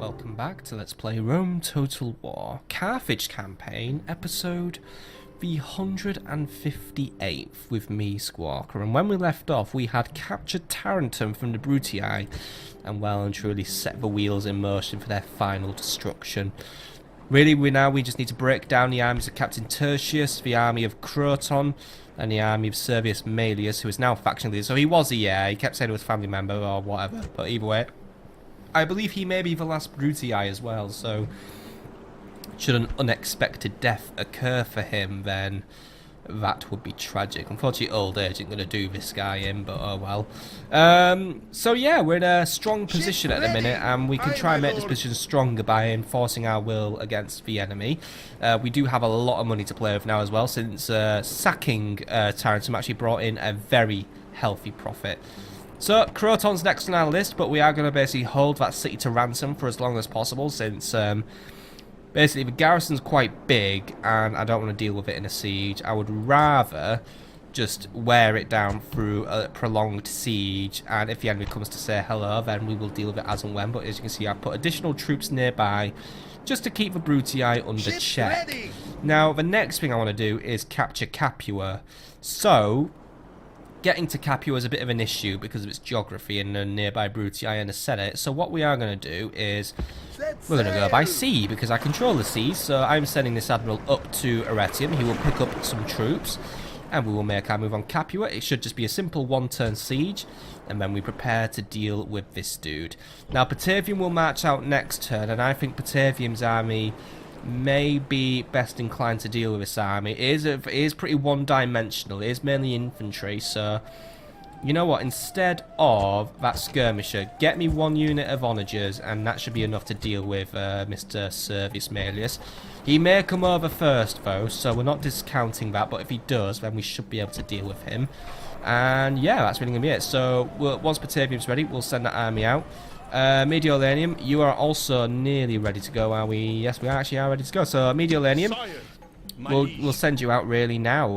welcome back to Let's Play Rome Total War Carthage campaign, episode the 158 with me, Squawker. And when we left off, we had captured Tarentum from the Brutii and well and truly set the wheels in motion for their final destruction. Really, we just need to break down the armies of Captain Tertius, the army of Croton, and the army of Servius Malleus, who is now faction leader. So he was he kept saying he was a family member or whatever, but either way, I believe he may be the last Brutii as well, so should an unexpected death occur for him, then that would be tragic. Unfortunately, old age ain't going to do this guy in, but oh well. So yeah, we're in a strong position at the minute, and we can try and make this position stronger by enforcing our will against the enemy. We do have a lot of money to play with now as well, since sacking Tarentum actually brought in a very healthy profit. So, Croton's next on our list, but we are going to basically hold that city to ransom for as long as possible, since basically the garrison's quite big and I don't want to deal with it in a siege. I would rather just wear it down through a prolonged siege, and if the enemy comes to say hello, then we will deal with it as and when. But as you can see, I've put additional troops nearby just to keep the Brutii under check. Ready. Now, the next thing I want to do is capture Capua. So getting to Capua is a bit of an issue because of its geography and the nearby Brutii and the Senate. So what we are going to do is we're going to go by sea because I control the sea. So I'm sending this admiral up to Arretium. He will pick up some troops and we will make our move on Capua. It should just be a simple one-turn siege, and then we prepare to deal with this dude. Now Batavium will march out next turn, and I think Batavium's army may be best inclined to deal with this army. It is pretty one-dimensional. It is mainly infantry, so you know what, instead of that skirmisher, get me one unit of onagers, and that should be enough to deal with Mr. Servius Malleus. He may come over first though, so we're not discounting that, but if he does, then we should be able to deal with him. And yeah, that's really going to be it. So once Batavium's ready, we'll send that army out. Mediolanium, you are also nearly ready to go, are we? Yes, we actually are ready to go. So Mediolanium, we'll send you out really now.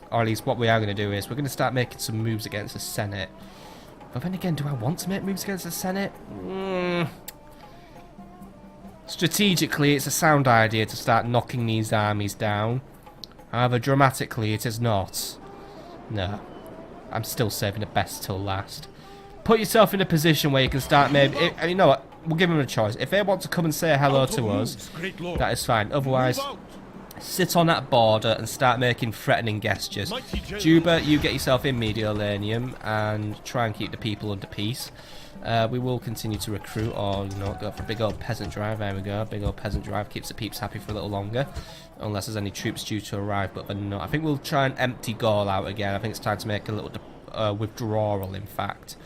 Or at least what we are going to do is we're going to start making some moves against the Senate. But then again, do I want to make moves against the Senate? Strategically, it's a sound idea to start knocking these armies down. However, dramatically, it is not. No. I'm still saving the best till last. Put yourself in a position where you can start maybe... you know what? We'll give them a choice. If they want to come and say hello to us, that is fine. Otherwise, sit on that border and start making threatening gestures. Juba, you get yourself in Mediolanium and try and keep the people under peace. We will continue to recruit, or you know, go for a big old peasant drive. There we go. Big old peasant drive keeps the peeps happy for a little longer, unless there's any troops due to arrive. But no, I think we'll try and empty Gaul out again. I think it's time to make a little withdrawal, in fact.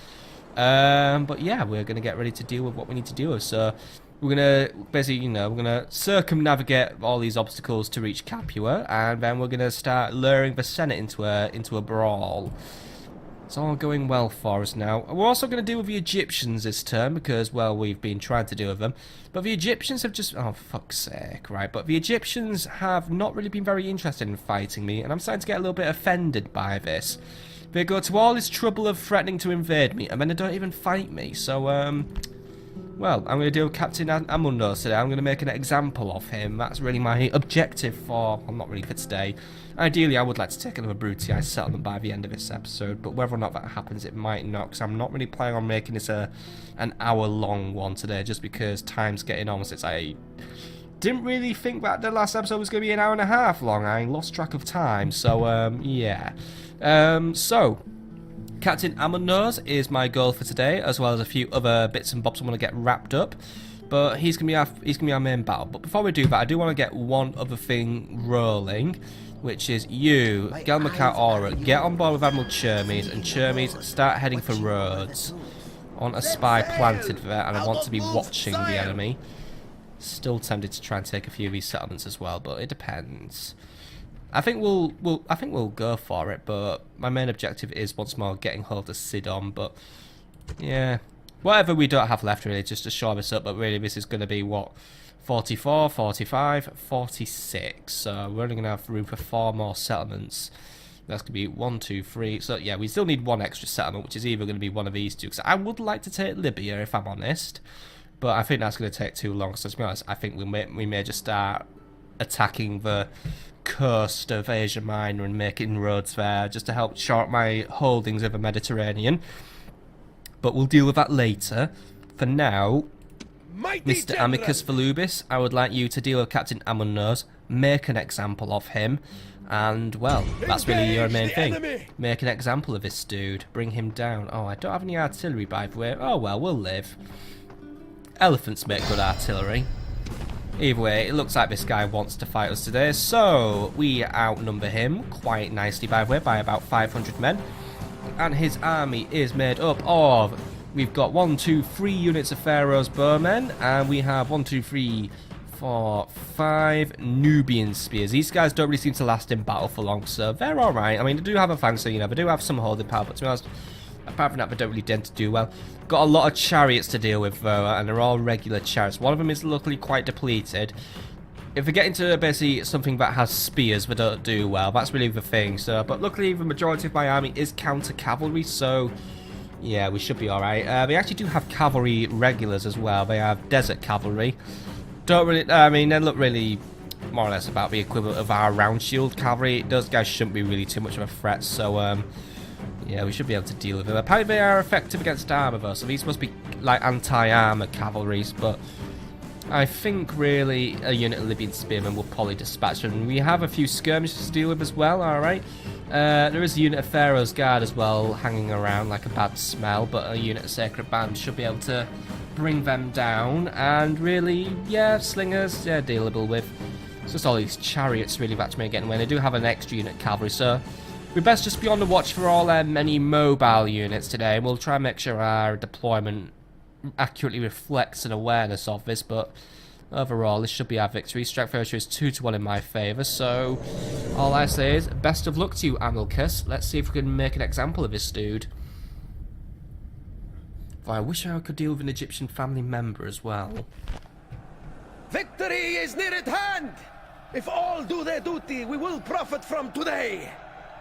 But yeah, we're going to get ready to deal with what we need to deal with. So we're going to basically, we're going to circumnavigate all these obstacles to reach Capua, and then we're going to start luring the Senate into a brawl. It's all going well for us now. We're also going to deal with the Egyptians this turn because, well, we've been trying to deal with them. But the Egyptians have just... oh, fuck's sake, right? But the Egyptians have not really been very interested in fighting me, and I'm starting to get a little bit offended by this. They go to all this trouble of threatening to invade me, and then they don't even fight me. So, well, I'm going to deal with Captain Amundos today. I'm going to make an example of him. That's really my objective for... well, not really for today. Ideally, I would like to take another Brutii settlement by the end of this episode, but whether or not that happens, it might not, because I'm not really planning on making this an hour-long one today, just because time's getting on since I didn't really think that the last episode was going to be an hour and a half long. I lost track of time, so, yeah. So, Captain Amundos is my goal for today, as well as a few other bits and bobs I want to get wrapped up. But he's gonna be our main battle. But before we do that, I do want to get one other thing rolling, which is you, Gelmakat Aura, get on board with Admiral Chermes, and Chermes start heading for Rhodes. I want a spy planted there, and I want to be watching the enemy. Still tempted to try and take a few of these settlements as well, but it depends. I think we'll go for it, but my main objective is once more getting hold of Sidon. But yeah, whatever we don't have left really, just to shore this up. But really, this is going to be what, 44, 45, 46. So we're only going to have room for 4 more settlements. That's going to be 1, 2, 3. So yeah, we still need 1 extra settlement, which is either going to be one of these two. Because I would like to take Libya, if I'm honest. But I think that's going to take too long, so to be honest, I think we may just start attacking the coast of Asia Minor and making roads there, just to help short my holdings of the Mediterranean. But we'll deal with that later. For now, Mr. Amicus Volubis, I would like you to deal with Captain Amunnos, make an example of him, and, well, that's really your main thing. Make an example of this dude, bring him down. Oh, I don't have any artillery, by the way. Oh, well, we'll live. Elephants make good artillery. Either way, it looks like this guy wants to fight us today, so we outnumber him quite nicely, by the way, by about 500 men. And his army is made up of, we've got 1, 2, 3 units of Pharaoh's bowmen, and we have 1, 2, 3, 4, 5 Nubian spears. These guys don't really seem to last in battle for long, so they're alright. I mean, they do have a fang, so, you know, they do have some holding power, but to be honest, apart from that, they don't really tend to do well. Got a lot of chariots to deal with, though, and they're all regular chariots. One of them is luckily quite depleted. If we get into basically something that has spears, they don't do well. That's really the thing. So, but luckily, the majority of my army is counter cavalry, so yeah, we should be alright. They actually do have cavalry regulars as well. They have desert cavalry. Don't really, I mean, they look really more or less about the equivalent of our round shield cavalry. Those guys shouldn't be really too much of a threat, so yeah, we should be able to deal with them. Apparently they are effective against armor though, so these must be like anti-armor cavalries, but I think really a unit of Libyan spearmen will probably dispatch them. We have a few skirmishes to deal with as well, alright. There is a unit of Pharaoh's Guard as well hanging around like a bad smell, but a unit of Sacred Band should be able to bring them down. And really, yeah, slingers, yeah, dealable with. It's just all these chariots really that may get in the way. They do have an extra unit cavalry, so we best just be on the watch for all their many mobile units today. We'll try and make sure our deployment accurately reflects an awareness of this, but overall this should be our victory. Strength ratio is 2-1 in my favour, so all I say is best of luck to you, Amilcus. Let's see if we can make an example of this dude. I wish I could deal with an Egyptian family member as well. Victory is near at hand! If all do their duty, we will profit from today.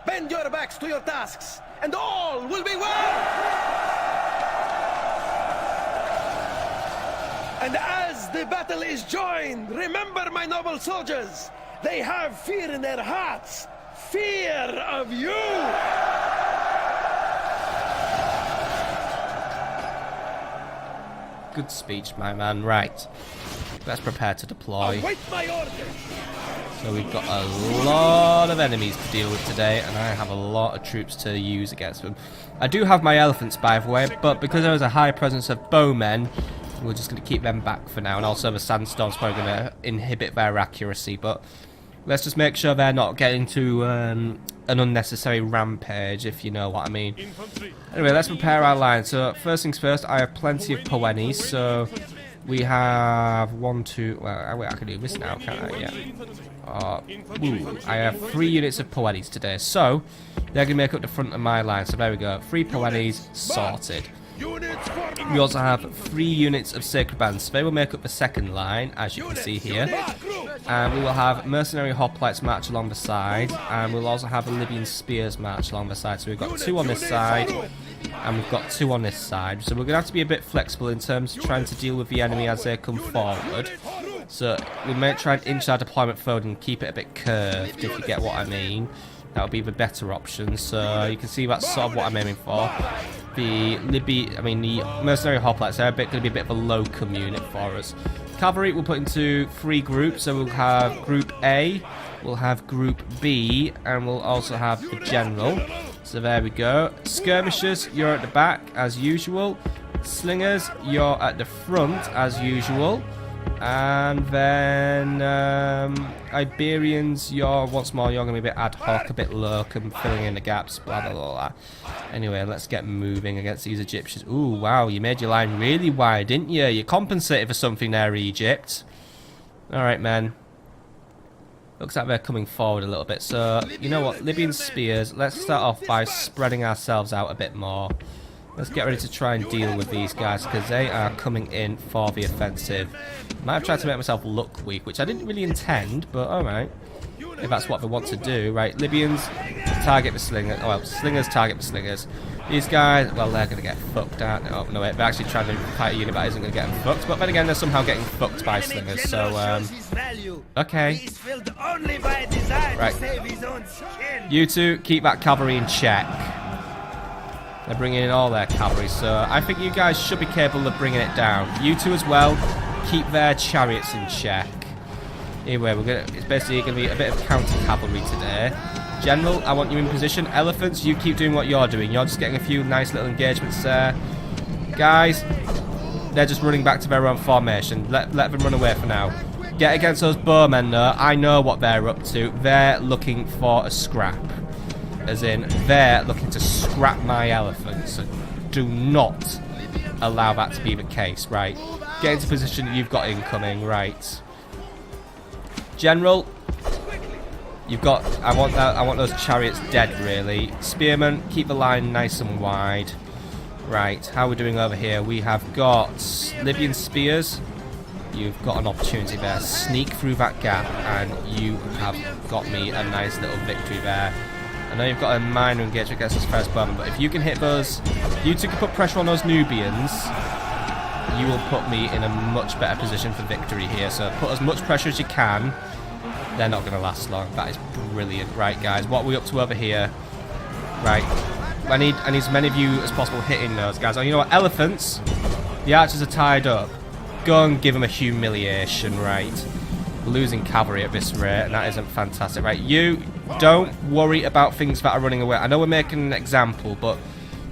Bend your backs to your tasks, and all will be well! And as the battle is joined, remember, my noble soldiers, they have fear in their hearts. Fear of you! Good speech, my man. Right. Let's prepare to deploy. Await my orders! So we've got a lot of enemies to deal with today, and I have a lot of troops to use against them. I do have my elephants, by the way, but because there is a high presence of bowmen, we're just going to keep them back for now. And also the sandstorm's probably going to inhibit their accuracy, but let's just make sure they're not getting to an unnecessary rampage, if you know what I mean. Anyway, let's prepare our line. So first things first, I have plenty of Poenis, so we have 1, 2, well, wait, I can do this now, can't I? Yeah. I have 3 units of Poenis today, so they're going to make up the front of my line. So there we go, 3 Poenis sorted. We also have 3 units of Sacred Bands, so they will make up the second line, as you can see here. And we will have Mercenary Hoplites march along the side, and we'll also have a Libyan Spears march along the side. So we've got 2 on this side, and we've got 2 on this side. So we're going to have to be a bit flexible in terms of trying to deal with the enemy as they come forward. So we might try and inch our deployment forward and keep it a bit curved, if you get what I mean. That would be the better option. So you can see that's sort of what I'm aiming for. The Mercenary Hoplites, they're going to be a bit of a locum unit for us. Cavalry we'll put into 3 groups. So we'll have Group A, we'll have Group B, and we'll also have the General. So there we go. Skirmishers, you're at the back as usual. Slingers, you're at the front as usual. And then Iberians, once more you're going to be a bit ad hoc, a bit locum, filling in the gaps, blah blah blah blah. Anyway, let's get moving against these Egyptians. Ooh, wow, you made your line really wide, didn't you? You compensated for something there, Egypt. Alright, men. Looks like they're coming forward a little bit. So, you know what, Libyan Spears, let's start off by spreading ourselves out a bit more. Let's get ready to try and deal with these guys, because they are coming in for the offensive. Might have tried to make myself look weak, which I didn't really intend, but alright. If that's what they want to do. Right, Libyans target the slingers. Oh, well, slingers target the slingers. These guys, well, they're going to get fucked out. Oh, no, wait, they're actually trying to fight a unit that isn't going to get them fucked. But then again, they're somehow getting fucked by slingers. So, okay. Right. You two, keep that cavalry in check. They're bringing in all their cavalry, so I think you guys should be capable of bringing it down. You two as well, keep their chariots in check. Anyway, it's basically going to be a bit of counter-cavalry today. General, I want you in position. Elephants, you keep doing what you're doing. You're just getting a few nice little engagements there. Guys, they're just running back to their own formation. Let them run away for now. Get against those bowmen though. I know what they're up to. They're looking for a scrap. As in, they're looking to scrap my elephants. So do not allow that to be the case, right? Get into position you've got incoming, right? General, you've got, I want those chariots dead, really. Spearmen, keep the line nice and wide. Right, how are we doing over here? We have got Libyan spears. You've got an opportunity there. Sneak through that gap, and you have got me a nice little victory there. I know you've got a minor engagement against this first bowman, but if you can hit those, you two can put pressure on those Nubians, you will put me in a much better position for victory here. So put as much pressure as you can. They're not going to last long. That is brilliant. Right, guys, what are we up to over here? Right, I need as many of you as possible hitting those guys. Oh, you know what? Elephants, the archers are tied up. Go and give them a humiliation, right? We're losing cavalry at this rate, and that isn't fantastic. Right, you don't worry about things that are running away. I know we're making an example, but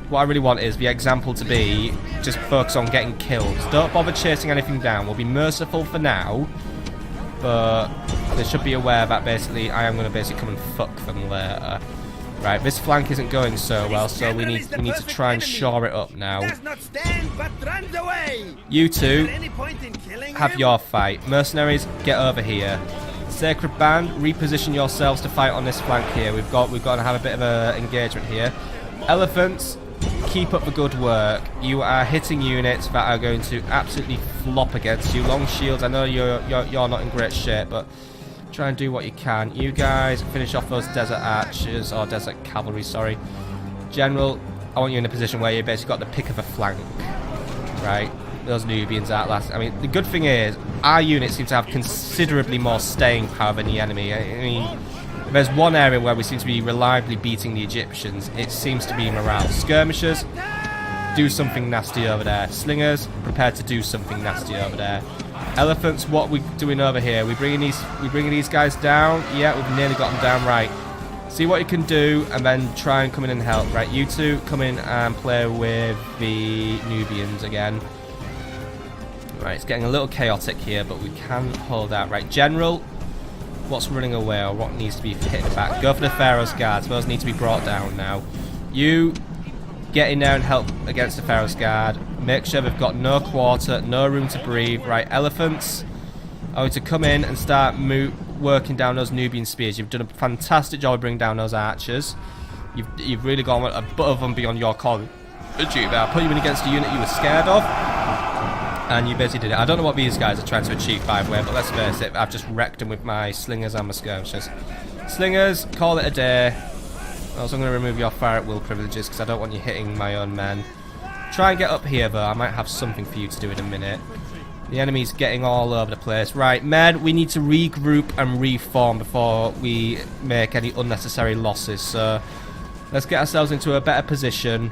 what I really want is the example to be just focus on getting killed. Don't bother chasing anything down. We'll be merciful for now, but they should be aware that basically I am going to basically come and fuck them later. Right, this flank isn't going so well, so we need to try and shore it up now. You two, have your fight. Mercenaries, get over here. Sacred Band, reposition yourselves to fight on this flank here. We've got to have a bit of an engagement here. Elephants, keep up the good work. You are hitting units that are going to absolutely flop against you. Long shields, I know you're not in great shape, but try and do what you can. You guys finish off those desert archers, or desert cavalry, sorry. General, I want you in a position where you basically got the pick of a flank. Right, those Nubians at last. I mean, the good thing is, our units seem to have considerably more staying power than the enemy. I mean, if there's one area where we seem to be reliably beating the Egyptians, it seems to be morale. Skirmishers, do something nasty over there. Slingers, prepare to do something nasty over there. Elephants, what are we doing over here? We bringing these guys down? Yeah, we've nearly got them down. Right. See what you can do, and then try and come in and help. Right, you two come in and play with the Nubians again. Right, it's getting a little chaotic here, but we can hold out. Right, General, what's running away, or what needs to be hit back? Go for the Pharaoh's guards. Those need to be brought down now. You get in there and help against the Pharaoh's guard. Make sure they've got no quarter, no room to breathe. Right, elephants are going to come in and start working down those Nubian spears. You've done a fantastic job of bringing down those archers. You've really gone above and beyond your call. I put you in against a unit you were scared of, and you basically did it. I don't know what these guys are trying to achieve, by the way, but let's face it, I've just wrecked them with my slingers and my skirmishers. Slingers, call it a day. Also, I'm going to remove your fire at will privileges because I don't want you hitting my own men. Try and get up here, though. I might have something for you to do in a minute. The enemy's getting all over the place. Right, men, we need to regroup and reform before we make any unnecessary losses. So let's get ourselves into a better position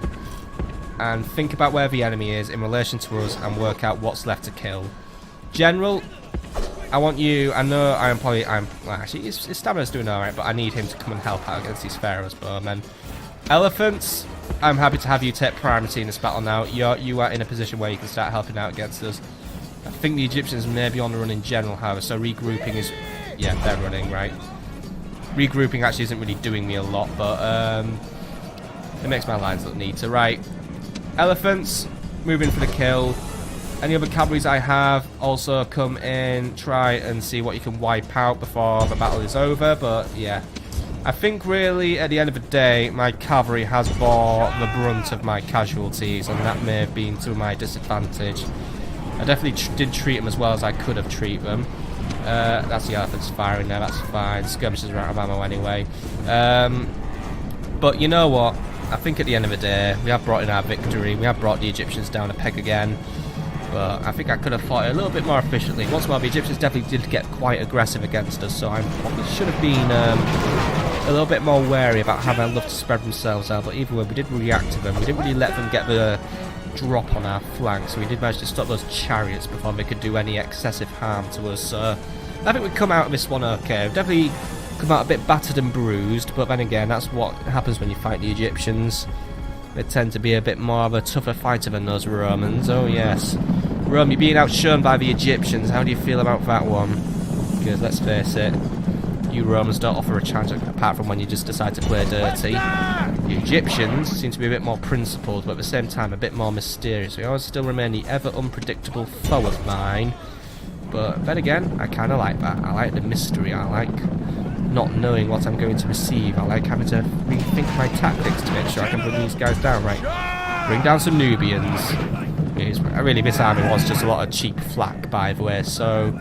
and think about where the enemy is in relation to us and work out what's left to kill. General, I want you, I know well, actually, his stamina's doing alright, but I need him to come and help out against these Pharaoh's bowmen. Elephants, I'm happy to have you take priority in this battle now. You are in a position where you can start helping out against us. I think the Egyptians may be on the run in general, however, so regrouping is, yeah, they're running, right. Regrouping actually isn't really doing me a lot, but it makes my lines look neater. Right, elephants, move in for the kill. Any other cavalries I have, also come in, try and see what you can wipe out before the battle is over, but yeah. I think really, at the end of the day, my cavalry has bore the brunt of my casualties, and that may have been to my disadvantage. I definitely did treat them as well as I could have treated them. That's the elephants firing there, that's fine. Skirmishers are out of ammo anyway. But you know what? I think at the end of the day, we have brought in our victory. We have brought the Egyptians down a peg again. But I think I could have fought it a little bit more efficiently. Once more, the Egyptians definitely did get quite aggressive against us, so I probably should have been a little bit more wary about how they love to spread themselves out. But either way, we did react to them. We didn't really let them get the drop on our flank, so we did manage to stop those chariots before they could do any excessive harm to us. So I think we come out of this one okay. We've definitely come out a bit battered and bruised, but then again, that's what happens when you fight the Egyptians. They tend to be a bit more of a tougher fighter than those Romans. Oh yes. Rome, you're being outshone by the Egyptians. How do you feel about that one? Because let's face it, you Romans don't offer a challenge apart from when you just decide to play dirty. The Egyptians seem to be a bit more principled, but at the same time a bit more mysterious. We always still remain the ever unpredictable foe of mine. But then again, I kind of like that. I like the mystery. I like not knowing what I'm going to receive. I like having to rethink my tactics to make sure I can bring these guys down. Right, bring down some Nubians. Really, this army was just a lot of cheap flak, by the way, so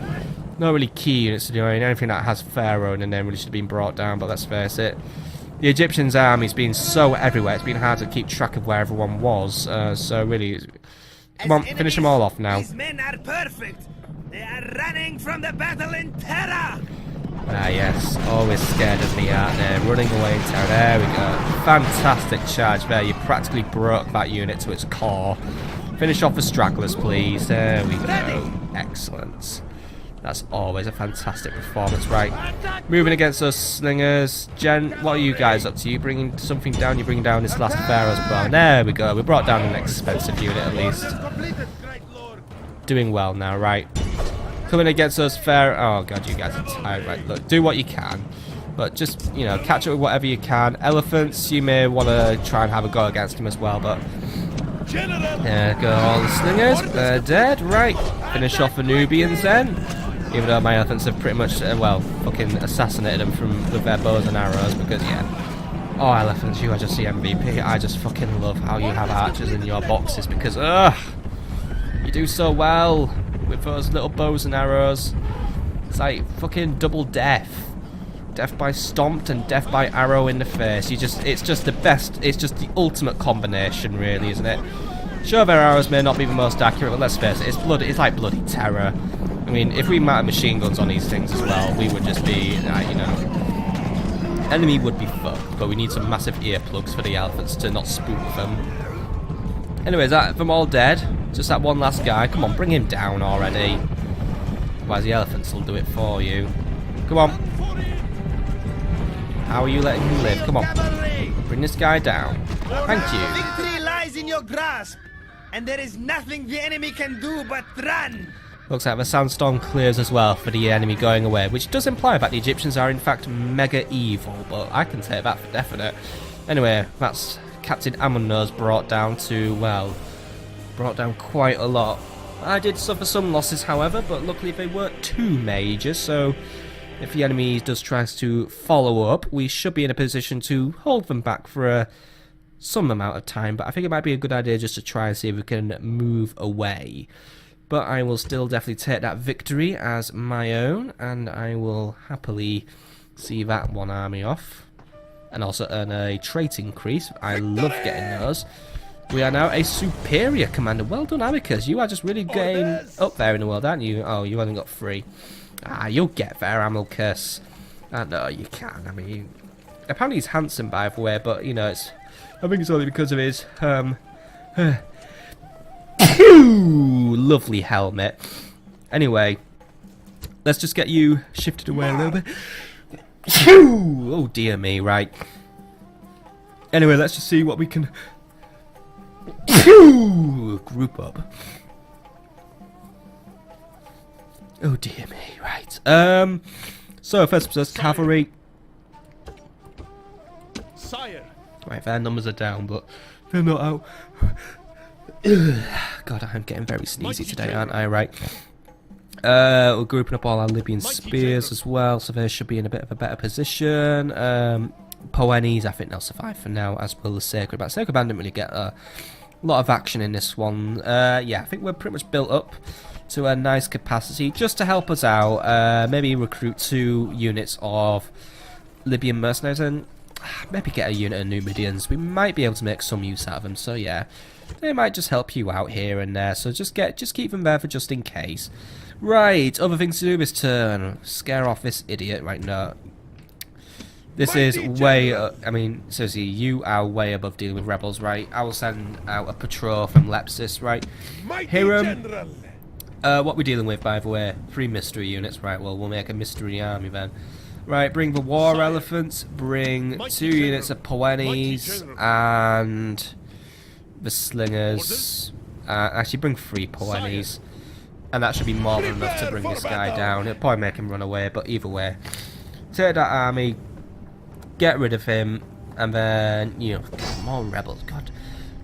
not really key units to do anything that has Pharaoh in the name really should have been brought down, but let's face it. The Egyptians' army's been so everywhere, it's been hard to keep track of where everyone was, so really, come on, finish them all off now. These men are perfect. They are running from the battle in terror. Ah yes, always scared of me, aren't they? Running away in terror. There we go. Fantastic charge there. You practically broke that unit to its core. Finish off the stragglers, please. There we go. Excellent. That's always a fantastic performance. Right. Moving against those slingers. Jen, what are you guys up to? You bringing something down? You're bringing down this last Pharaoh's bow. There we go. We brought down an expensive unit at least. Doing well now, right. Coming against those Pharaoh. Oh god, you guys are tired. Right, look, do what you can. But just, you know, catch up with whatever you can. Elephants, you may want to try and have a go against him as well, but there go all the slingers. They're dead. Right. Finish off the Nubians then. Even though my elephants have pretty much, well, fucking assassinated them with their bows and arrows because, yeah. Oh, elephants, you are just the MVP. I just fucking love how you have archers in your boxes because, you do so well with those little bows and arrows. It's like fucking double death. Death by stomped and death by arrow in the face. It's just the best. It's just the ultimate combination, really, isn't it? Sure, their arrows may not be the most accurate, but let's face it, it's like bloody terror. I mean, if we mounted machine guns on these things as well, we would just be, you know, enemy would be fucked. But we need some massive earplugs for the elephants to not spook them. Anyways, them all dead. Just that one last guy. Come on, bring him down already. Otherwise, the elephants will do it for you. Come on. How are you letting him live? Come on. Bring this guy down. Thank you. Victory lies in your grasp, and there is nothing the enemy can do but run. Looks like the sandstorm clears as well for the enemy going away, which does imply that the Egyptians are in fact mega evil, but I can take that for definite. Anyway, that's Captain Amun's brought down quite a lot. I did suffer some losses, however, but luckily they weren't too major, so if the enemy does try to follow up, we should be in a position to hold them back for some amount of time, but I think it might be a good idea just to try and see if we can move away. But I will still definitely take that victory as my own, and I will happily see that one army off. And also earn a trait increase. I love getting those. We are now a superior commander. Well done, Amicus. You are just really getting up there in the world, aren't you? Oh, you haven't got 3. Ah, you'll get there, Amilcus. No, you can. I mean, apparently he's handsome, by the way, but, you know, I think it's only because of his, lovely helmet. Anyway, let's just get you shifted away a little bit. Oh, dear me, right. Anyway, let's just see what we can group up. Oh dear me, right. So first cavalry. Sire. Right, their numbers are down, but they're not out. God, I'm getting very sneezy today, aren't I? Right. We're grouping up all our Libyan spears as well, so they should be in a bit of a better position. Poenes, I think they'll survive for now, as will the Sacred Band. Sacred Band didn't really get a lot of action in this one. Yeah, I think we're pretty much built up to a nice capacity just to help us out. Maybe recruit 2 units of Libyan mercenaries, and maybe get a unit of Numidians. We might be able to make some use out of them, so yeah. They might just help you out here and there, so just keep them there for just in case. Right, other things to do this turn. Scare off this idiot right now. This is way, I mean, seriously, you are way above dealing with rebels, right? I will send out a patrol from Lepsis, right? Hiram, what we're dealing with, by the way, 3 mystery units, right? Well, we'll make a mystery army then. Right, bring the war elephants, bring 2 units of Poennies, and the slingers. Actually, bring 3 Poennies. And that should be more than enough to bring this guy down. It'll probably make him run away, but either way. Take that army, get rid of him, and then, you know, more rebels. God,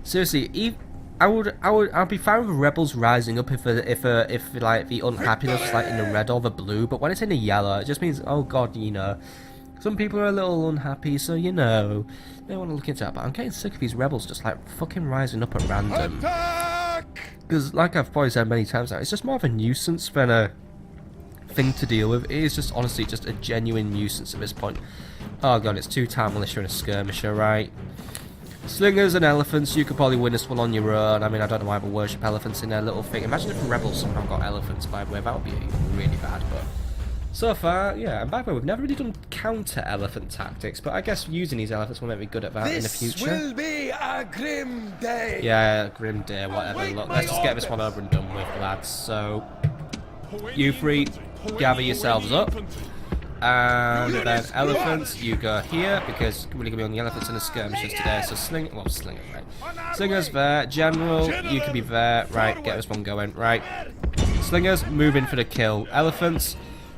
seriously, I'd be fine with rebels rising up if like the unhappiness is like in the red or the blue, but when it's in the yellow, it just means, oh god, you know, some people are a little unhappy, so you know, they want to look into that. But I'm getting sick of these rebels just like fucking rising up at random. Because, like I've probably said many times now, it's just more of a nuisance than a thing to deal with. It is just honestly just a genuine nuisance at this point. Oh god, it's 2 town militia and a skirmisher, right? Slingers and elephants, you could probably win this one on your own. I mean, I don't know why I worship elephants in their little thing. Imagine if rebels somehow got elephants, by the way. That would be really bad, but so far, yeah. And by the way, we've never really done counter-elephant tactics, but I guess using these elephants will make me good at that in the future. This will be a grim day. Yeah, grim day, whatever. Look, let's just get this one over and done with, lads. So, you 3, gather yourselves up. And then elephants, you go here, because we're really going to be on the elephants and the skirmishers today. So slingers, right? Slingers there. General, you can be there. Right, get this one going. Right. Slingers, move in for the kill. Elephants,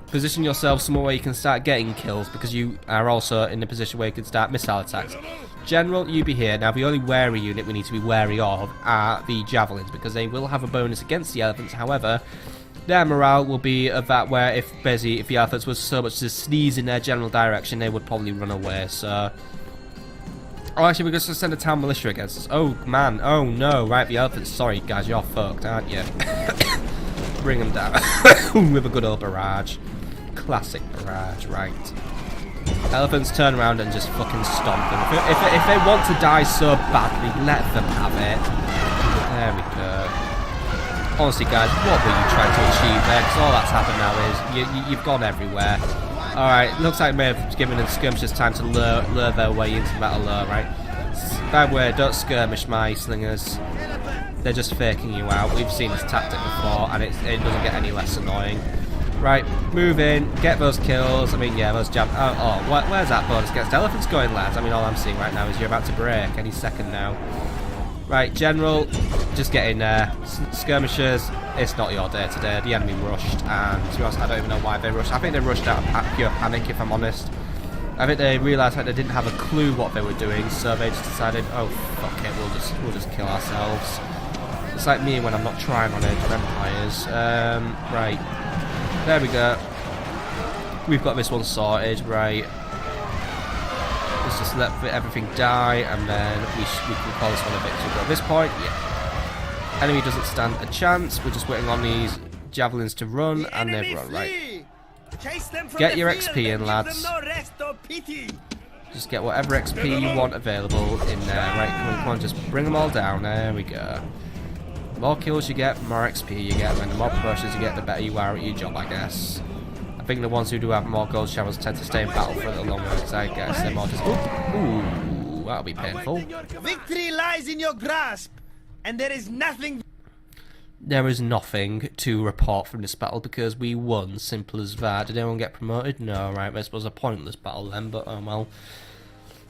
position yourself somewhere where you can start getting kills, because you are also in the position where you can start missile attacks. General, you be here. Now, the only wary unit we need to be wary of are the javelins, because they will have a bonus against the elephants. However, their morale will be of that where if the elephants was so much to sneeze in their general direction, they would probably run away. So, oh, actually, we're going to send a town militia against us. Oh man, oh no, right? The elephants. Sorry, guys, you're fucked, aren't you? Bring them down with a good old barrage, classic barrage, right? Elephants turn around and just fucking stomp them. If they want to die so badly, let them have it. There we go. Honestly, guys, what were you trying to achieve there? Because all that's happened now is you've gone everywhere. Alright, looks like I may have given the skirmishers time to lure their way into battle low, right? By the way, don't skirmish my slingers. They're just faking you out. We've seen this tactic before, and it doesn't get any less annoying. Right, move in, get those kills. I mean, yeah, those jab. Where's that bonus against elephants going, lads? I mean, all I'm seeing right now is you're about to break any second now. Right, General, just get in there. Skirmishers, it's not your day today. The enemy rushed, and to be honest, I don't even know why they rushed. I think they rushed out of pure panic, if I'm honest. I think they realised that they didn't have a clue what they were doing, so they just decided, oh fuck it, we'll just kill ourselves. It's like me when I'm not trying on Age of Empires. Right, there we go. We've got this one sorted, right. Let's just let everything die, and then we can call this one a victory. But at this point, yeah, enemy doesn't stand a chance. We're just waiting on these javelins to run, and they've run, right. Get your XP in, lads. Just get whatever XP you want available in there. Right, come on, just bring them all down. There we go. The more kills you get, the more XP you get, and the more promotions you get, the better you are at your job, I guess. I think the ones who do have more gold shovels tend to stay in battle for a little longer, because I guess they're more just... Ooh, that'll be painful. Victory lies in your grasp, and there is nothing... There is nothing to report from this battle, because we won, simple as that. Did anyone get promoted? No, right, this was a pointless battle then, but oh well.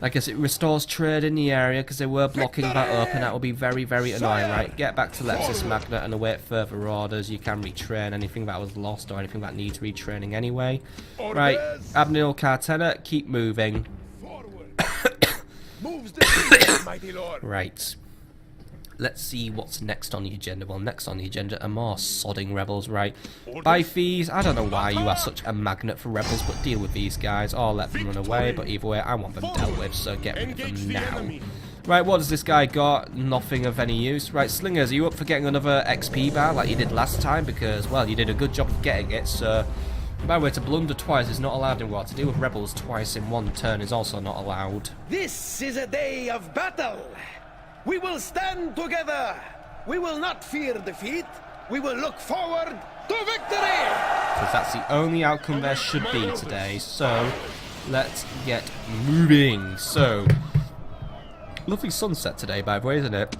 I guess it restores trade in the area, because they were blocking that up, and that will be very, very annoying, right? Get back to Lepsis Magna and await further orders. You can retrain anything that was lost or anything that needs retraining anyway. Right, Admiral Cartena, keep moving. Right. Let's see what's next on the agenda. Well, next on the agenda are more sodding rebels, right? By fees, I don't know why you are such a magnet for rebels, but deal with these guys or let them run away. But either way, I want them dealt with, so get rid of them now. Right, what does this guy got? Nothing of any use. Right, Slingers, are you up for getting another XP bar like you did last time? Because, well, you did a good job of getting it, so By the way, to blunder twice is not allowed in war. To deal with rebels twice in one turn is also not allowed. This is a day of battle. We will stand together. We will not fear defeat. We will look forward to victory. Because that's the only outcome there should be today. So, let's get moving. So, lovely sunset today, by the way, isn't it?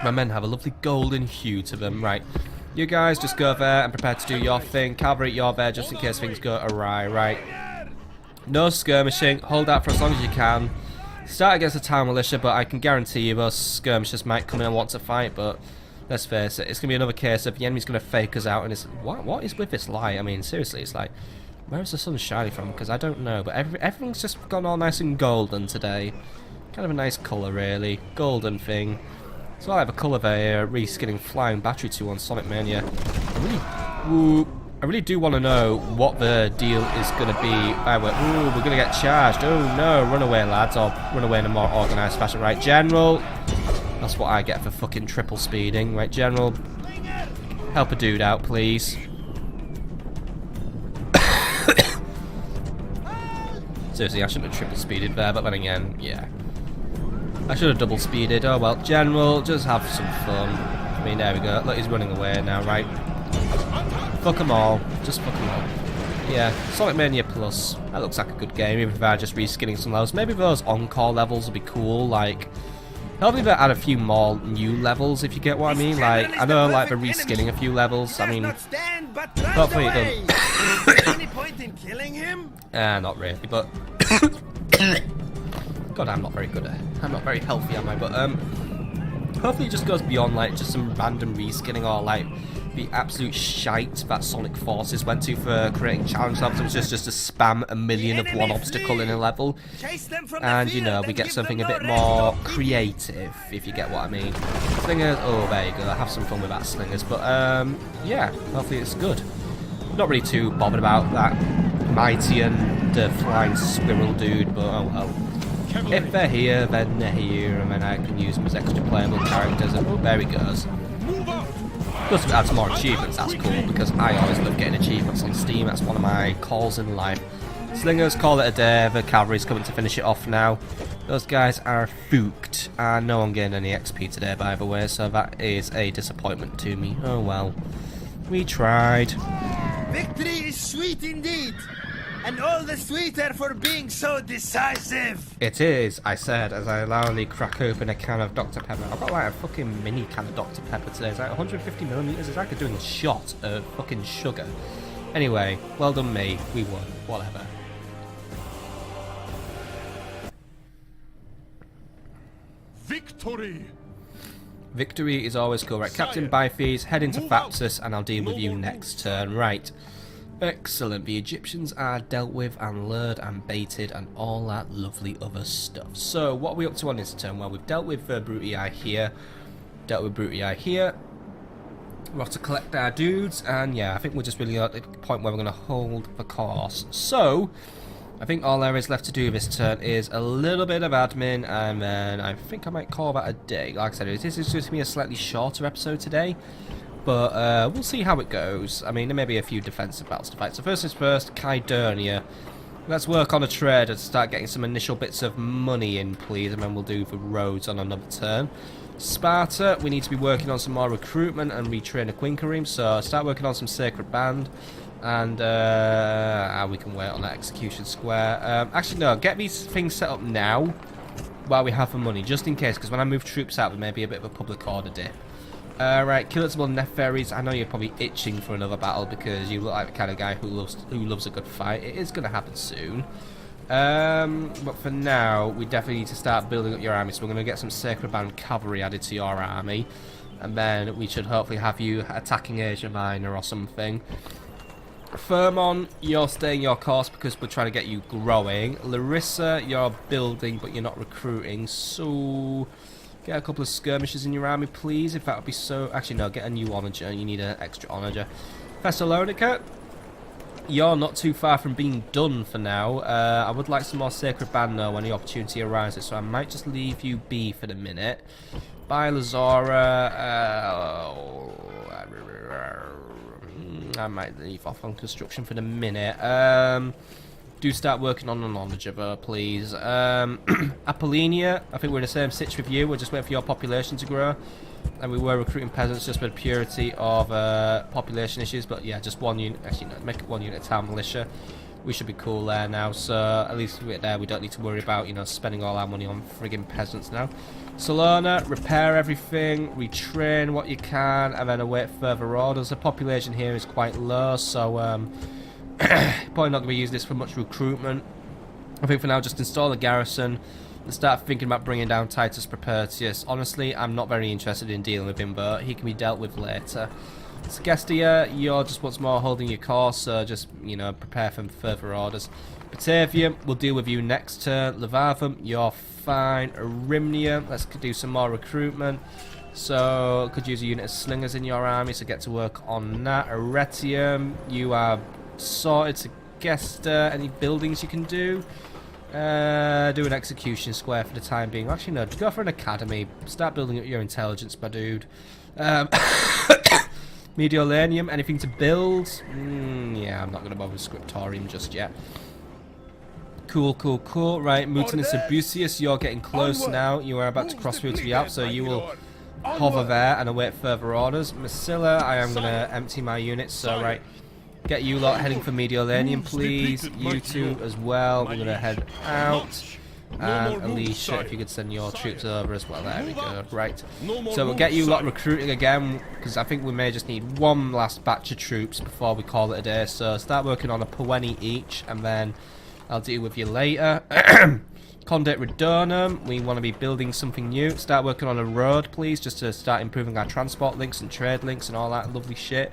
My men have a lovely golden hue to them. Right, you guys just go there and prepare to do your thing. Cavalry, you're there just in case things go awry. Right, no skirmishing. Hold out for as long as you can. Start against the town militia, but I can guarantee you those skirmishers might come in and want to fight. But let's face it, it's gonna be another case of the enemy's gonna fake us out. And it's what is with this light? I mean, seriously, it's like, where is the sun shining from? Because I don't know. But everything's just gone all nice and golden today. Kind of a nice colour, really. Golden thing. So I have a colour there, reskinning Flying Battery 2 on Sonic Mania. I really do want to know what the deal is going to be. Ooh, we're going to get charged. Oh no, run away, lads, or run away in a more organised fashion. Right, General. That's what I get for fucking triple speeding. Right, General. Help a dude out, please. Seriously, I shouldn't have triple speeded there, but then again, yeah. I should have double speeded. Oh well, General, just have some fun. I mean, there we go. Look, he's running away now, right? Fuck them all. Just fuck them all. Yeah, Sonic Mania Plus. That looks like a good game, even if I just reskinning some levels. Maybe those encore levels would be cool, like... Hopefully they'll add a few more new levels, if you get what I mean. Like, I know, like, they're reskinning a few levels. I mean, hopefully it doesn't... Any point in killing him? Not really, but... God, I'm not very good at it. I'm not very healthy, am I? But, hopefully it just goes beyond, like, just some random reskinning or, like, the absolute shite that Sonic Forces went to for creating challenge levels. It was just to spam a million of one obstacle in a level. And, you know, we get something a bit more creative, if you get what I mean. Slingers, oh, there you go. Have some fun with that, Slingers. But, yeah, hopefully it's good. Not really too bothered about that Mighty and Flying Squirrel dude, but oh well. If they're here, then they're here, and then I can use them as extra playable characters, and oh, there he goes. Plus, if it adds more achievements, that's cool, because I always love getting achievements on Steam. That's one of my calls in life. Slingers, call it a day. The cavalry's coming to finish it off now. Those guys are fooked, and no one gained any XP today, by the way, so that is a disappointment to me. Oh well. We tried. Victory is sweet indeed, and all the sweeter for being so decisive. It is, I said, as I loudly crack open a can of Dr. Pepper. I've got like a fucking mini can of Dr. Pepper today. It's like 150ml. It's like doing a shot of fucking sugar. Anyway, well done me. We won. Whatever. Victory! Victory is always cool. Right, Captain Bifes, head into Thapsus, and I'll deal with you next turn. Right. Excellent. The Egyptians are dealt with and lured and baited and all that lovely other stuff. So, what are we up to on this turn? Well, we've dealt with Brutii here. Dealt with Brutii here. We'll have to collect our dudes, and yeah, I think we're just really at the point where we're going to hold the course. So, I think all there is left to do this turn is a little bit of admin, and then I think I might call that a day. Like I said, this is going to be a slightly shorter episode today, but we'll see how it goes. I mean, there may be a few defensive battles to fight. So first things first, Kydonia. Let's work on a trade and start getting some initial bits of money in, please, and then we'll do the roads on another turn. Sparta, we need to be working on some more recruitment and retrain a Quinkerim, so start working on some Sacred Band. And we can wait on that execution square. Actually, no, get these things set up now while we have the money, just in case, because when I move troops out, there may be a bit of a public order dip. Right, Kilitable Neferis. I know you're probably itching for another battle because you look like the kind of guy who loves a good fight. It is going to happen soon. But for now, we definitely need to start building up your army. So we're going to get some Sacred Band cavalry added to your army, and then we should hopefully have you attacking Asia Minor or something. Firmon, you're staying your course because we're trying to get you growing. Larissa, you're building but you're not recruiting, so get a couple of skirmishers in your army, please, if that would be so... Actually, no, get a new onager. You need an extra onager. Thessalonica, you're not too far from being done for now. I would like some more Sacred Band, though, when the opportunity arises, so I might just leave you be for the minute. Bye, Lazora. I might leave off on construction for the minute. Do start working on the knowledge of her, please. Apollinia, I think we're in the same sitch with you. We're just waiting for your population to grow. And we were recruiting peasants just for the purity of population issues. But yeah, just one unit. Actually, no, make it one unit of town militia. We should be cool there now. So at least we're there. We don't need to worry about, you know, spending all our money on friggin' peasants now. Salona, repair everything, retrain what you can, and then await further orders. The population here is quite low, so probably not going to be using this for much recruitment. I think for now, just install a garrison and start thinking about bringing down Titus Propertius. Honestly, I'm not very interested in dealing with him, but he can be dealt with later. Segestia, you're just once more holding your course, so just, you know, prepare for further orders. Batavium, we'll deal with you next turn. Levathum, you're fine. Arimnia, let's do some more recruitment. So, could use a unit of slingers in your army, so get to work on that. Aretium, you are sorted. Segesta, any buildings you can do? Do an execution square for the time being. Actually, no, go for an academy. Start building up your intelligence, my dude. Mediolanium, anything to build? Yeah, I'm not going to bother with Scriptorium just yet. Cool, cool, cool. Right, Mutinous Abusius, you're getting close now. You are about to cross through to the Alps, so you will hover there and await further orders. Masilla, I am going to empty my units, so right. Get you lot heading for Mediolanium, please. You two as well. We're going to head out. And Alicia, if you could send your troops over as well. There we go. Right. So we'll get you lot recruiting again, because I think we may just need one last batch of troops before we call it a day. So start working on a Poeni each, and then I'll deal with you later. Condit Redonum, we want to be building something new. Start working on a road, please, just to start improving our transport links and trade links and all that lovely shit.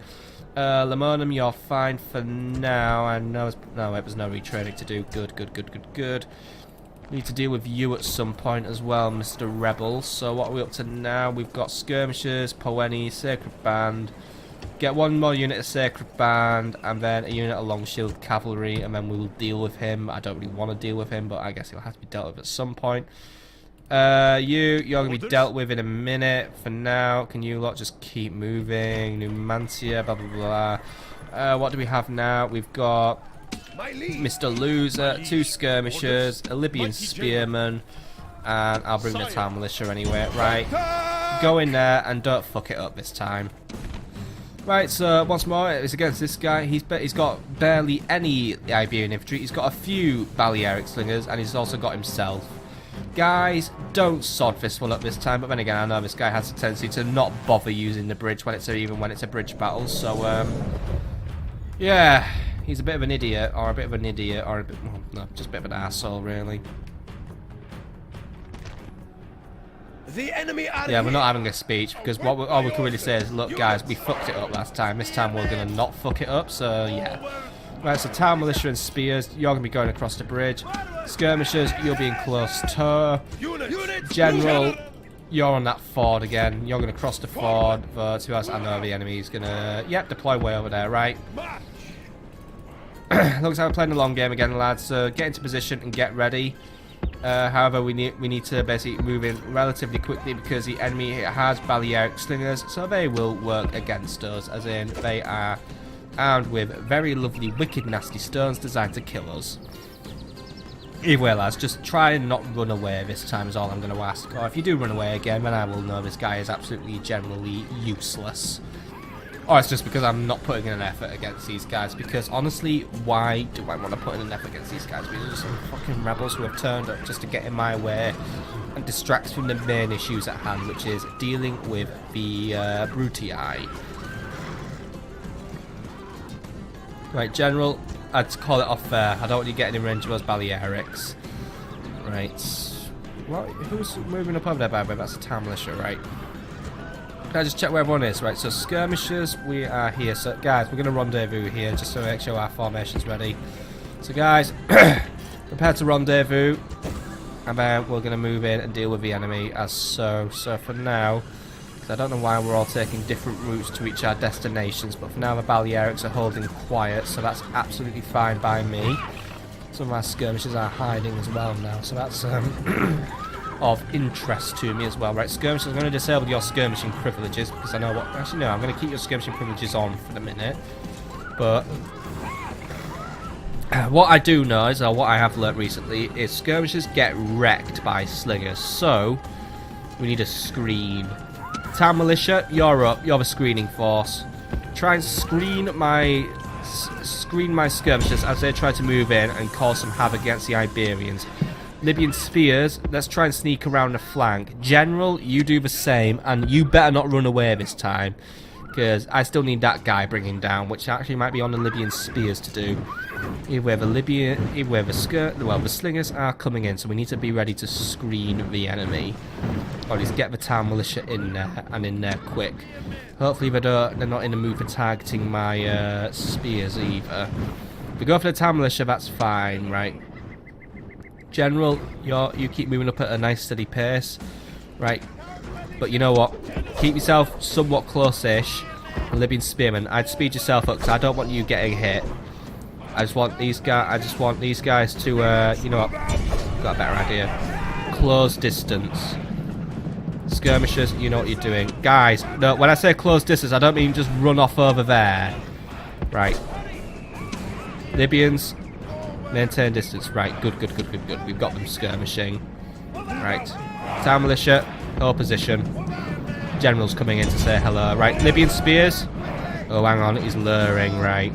Lamonum, you're fine for now. I know it was no retraining to do. Good, good, good, good, good. Need to deal with you at some point as well, Mr. Rebel. So what are we up to now? We've got skirmishers, Poeni, Sacred Band. Get one more unit of Sacred Band, and then a unit of Long Shield Cavalry, and then we will deal with him. I don't really want to deal with him, but I guess he'll have to be dealt with at some point. You're going to be dealt with in a minute. For now, can you lot just keep moving? Numantia, blah, blah, blah. What do we have now? We've got Mr. Loser, 2 skirmishers, a Libyan spearman, and I'll bring the town militia anyway. Right, go in there and don't fuck it up this time. Right, so once more, it's against this guy. He's got barely any Iberian infantry. He's got a few Balearic slingers, and he's also got himself. Guys, don't sod this one up this time. But then again, I know this guy has a tendency to not bother using the bridge even when it's a bridge battle. So, yeah, he's a bit of an idiot, or a bit of an idiot, or a bit, well, no, just a bit of an asshole, really. The enemy are Yeah, we're not having a speech, because all we can really say is, look guys, we fucked it up last time. This time we're going to not fuck it up, so yeah. Right, so town militia and spears, you're going to be going across the bridge. Skirmishers, you'll be in close tow. General, you're on that ford again. You're going to cross the ford, but to us, I know the enemy's going to, yep, deploy way over there, right. Looks like we're playing the long game again, lads, so get into position and get ready. However, we need to basically move in relatively quickly because the enemy has Balearic slingers, so they will work against us, as in they are armed with very lovely, wicked, nasty stones designed to kill us. Either way, lads, just try and not run away this time is all I'm going to ask. Or if you do run away again, then I will know this guy is absolutely generally useless. Or it's just because I'm not putting in an effort against these guys. Because honestly, why do I want to put in an effort against these guys? Because they're just some fucking rebels who have turned up just to get in my way and distract from the main issues at hand, which is dealing with the Brutii. Right, General, I'd call it off there. I don't want you getting in range of those Balearics. Right. What? Who's moving up over there, by the way? That's a town militia, right? Can I just check where everyone is? Right, so skirmishers, we are here. So, guys, we're going to rendezvous here just to make sure our formation's ready. So, guys, prepare to rendezvous. And then we're going to move in and deal with the enemy as so. So, for now, I don't know why we're all taking different routes to reach our destinations, but for now the Balearics are holding quiet, so that's absolutely fine by me. Some of our skirmishers are hiding as well now, so that's of interest to me as well. Right, skirmishers, I'm going to disable your skirmishing privileges, because I know what... Actually, no, I'm going to keep your skirmishing privileges on for the minute. But what I do know is, or what I have learnt recently, is skirmishers get wrecked by slingers. So we need a screen. Town militia, you're up. You're the screening force. Try and screen my skirmishers as they try to move in and cause some havoc against the Iberians. Libyan spears, let's try and sneak around the flank. General, you do the same, and you better not run away this time, because I still need that guy bringing down, which actually might be on the Libyan spears to do. The slingers are coming in, so we need to be ready to screen the enemy. Or at least get the town militia in there, and in there quick. Hopefully they're not in the mood for targeting my spears either. If we go for the town militia, that's fine, right? General, you keep moving up at a nice steady pace, right? But you know what? Keep yourself somewhat close-ish. Libyan spearmen, I'd speed yourself up because I don't want you getting hit. I just want these guys to, you know what? Got a better idea. Close distance. Skirmishers, you know what you're doing. Guys, no, when I say close distance, I don't mean just run off over there. Right. Libyans, maintain distance. Right, good. We've got them skirmishing. Right. Town militia, hold position. General's coming in to say hello. Right, Libyan spears. Oh, hang on, he's luring. Right.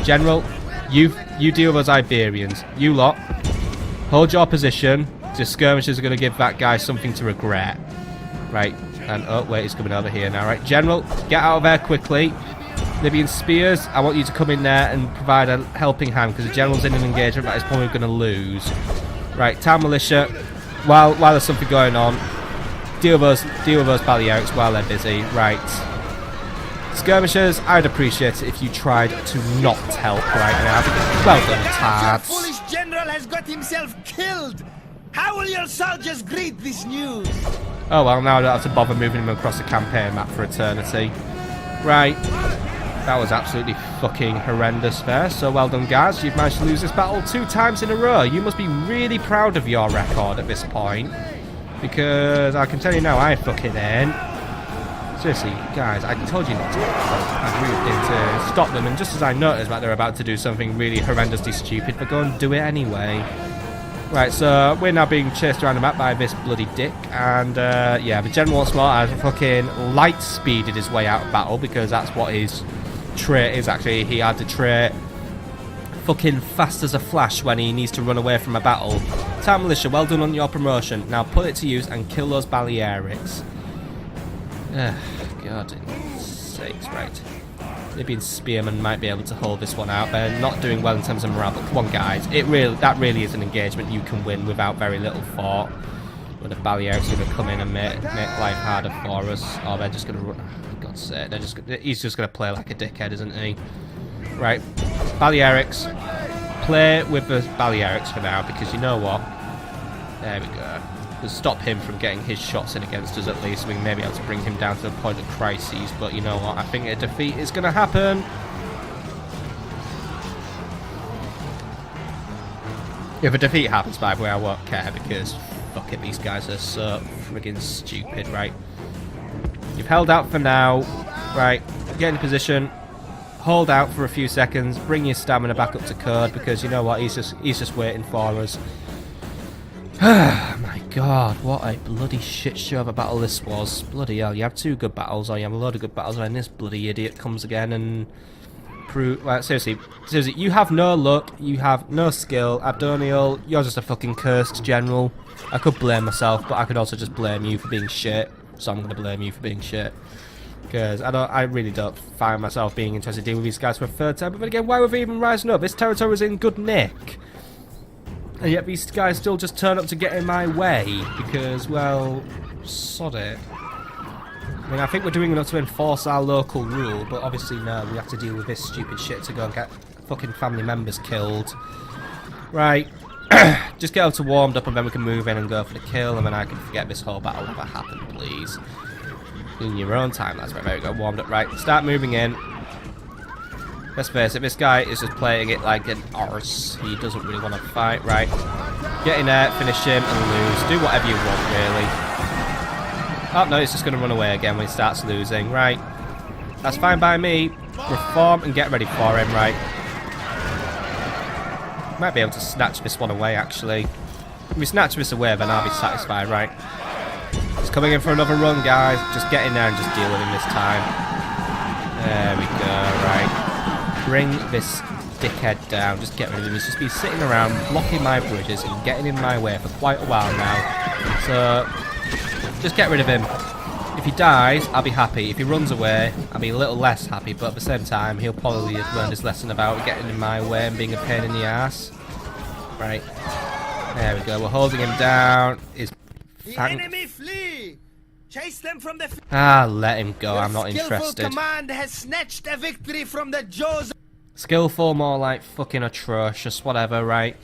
General, you deal with those Iberians. You lot, hold your position. The skirmishers are going to give that guy something to regret. Right, and oh wait, he's coming over here now. Right, General, get out of there quickly. Libyan spears, I want you to come in there and provide a helping hand, because the General's in an engagement that he's probably going to lose. Right, town militia, while there's something going on, deal with those Balearics while they're busy. Right. Skirmishers, I'd appreciate it if you tried to not help right now. Well done, tards. Your foolish general has got himself killed. How will your soldiers greet this news? Oh well, now I don't have to bother moving him across the campaign map for eternity. Right. That was absolutely fucking horrendous there. So well done, guys. You've managed to lose this battle 2 times in a row. You must be really proud of your record at this point, because I can tell you now, I fucking ain't. Seriously, guys, I told you not to. I moved in to stop them, and just as I noticed that they're about to do something really horrendously stupid, they go and do it anyway. Right, so we're now being chased around the map by this bloody dick, and yeah, the General once more has fucking light-speeded his way out of battle, because that's what his trait is actually. He had the trait fucking fast as a flash when he needs to run away from a battle. Town militia, well done on your promotion. Now put it to use and kill those Balearics. God sakes, right. Libyan spearmen might be able to hold this one out. They're not doing well in terms of morale, but come on, guys. That really is an engagement you can win without very little thought. But the Balearics are going to come in and make life harder for us. Or they're just going to run. Oh, for God's sake. He's just going to play like a dickhead, isn't he? Right. Balearics. Play with the Balearics for now, because you know what? There we go. We'll stop him from getting his shots in against us at least. We may be able to bring him down to the point of crises, but you know what? I think a defeat is going to happen. If a defeat happens, by the way, I won't care, because fuck it, these guys are so friggin' stupid, right? You've held out for now. Right, get in position. Hold out for a few seconds. Bring your stamina back up to code, because you know what? He's just waiting for us. My god, what a bloody shit show of a battle this was. Bloody hell, you have 2 good battles, or you have a load of good battles, and this bloody idiot comes again and well, seriously, you have no luck, you have no skill. Abdoniel, you're just a fucking cursed general. I could blame myself, but I could also just blame you for being shit. So I'm going to blame you for being shit, because I really don't find myself being interested in dealing with these guys for a 3rd time. But then again, why were they even rising up? This territory was in good nick. And yet these guys still just turn up to get in my way, because, well, sod it. I mean, I think we're doing enough to enforce our local rule, but obviously no, we have to deal with this stupid shit to go and get fucking family members killed. Right, just get up to warmed up and then we can move in and go for the kill, and then I can forget this whole battle ever happened, please. In your own time, that's right, there we go, warmed up, right, start moving in. Let's face it, this guy is just playing it like an arse. He doesn't really want to fight, right? Get in there, finish him, and lose. Do whatever you want, really. Oh, no, he's just going to run away again when he starts losing, right? That's fine by me. Reform and get ready for him, right? Might be able to snatch this one away, actually. If we snatch this away, then I'll be satisfied, right? He's coming in for another run, guys. Just get in there and just deal with him this time. There we go, right. Bring this dickhead down. Just get rid of him. He's just been sitting around, blocking my bridges and getting in my way for quite a while now. So, just get rid of him. If he dies, I'll be happy. If he runs away, I'll be a little less happy. But at the same time, he'll probably have learned his lesson about getting in my way and being a pain in the ass. Right. There we go. We're holding him down. The enemy flee! Chase them from the let him go. I'm not interested. Command has snatched a victory from the jaws. Skillful, more like fucking atrocious, whatever, right?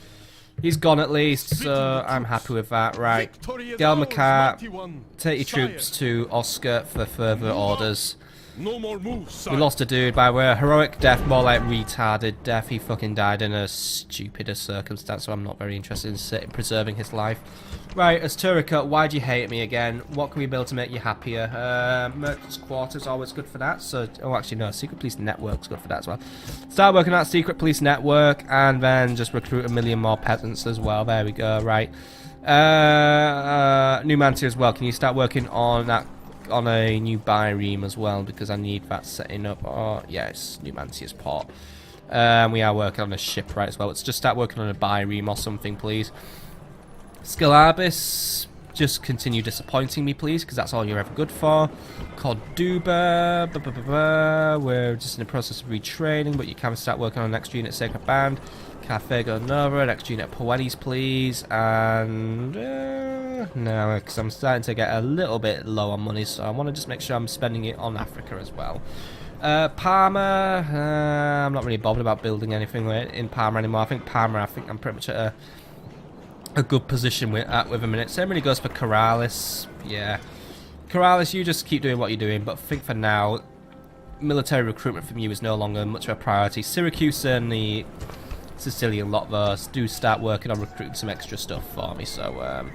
He's gone at least, so I'm happy with that, right? Gelmacar, take your troops to Oscar for further orders. No more moves, We lost a dude by way of heroic death, more like retarded death. He fucking died in a stupider circumstance, so I'm not very interested in preserving his life. Right, Asturica, why'd you hate me again? What can we build to make you happier? Merchant's Quarters, always good for that. So, oh, actually, no, Secret Police Network's good for that as well. Start working on that Secret Police Network, and then just recruit 1 million more peasants as well. There we go, right. Numantia as well. Can you start working on that? On a new byreme as well, because I need that setting up. Oh yes, Numantia's port. We are working on a shipwright as well. Let's just start working on a byreme or something, please. Skilabis, just continue disappointing me, please, because that's all you're ever good for. Corduba, we're just in the process of retraining, but you can start working on next unit Sacred Band. Carthage Nova, next unit Poetes, please, and no, because I'm starting to get a little bit low on money, so I want to just make sure I'm spending it on Africa as well. Parma, I'm not really bothered about building anything in Parma anymore. I think I'm pretty much at a good position with a minute. Same really goes for Corrales. Yeah, Corrales, you just keep doing what you're doing, but I think for now, military recruitment from you is no longer much of a priority. Syracuse and the Sicilian lot though do start working on recruiting some extra stuff for me, so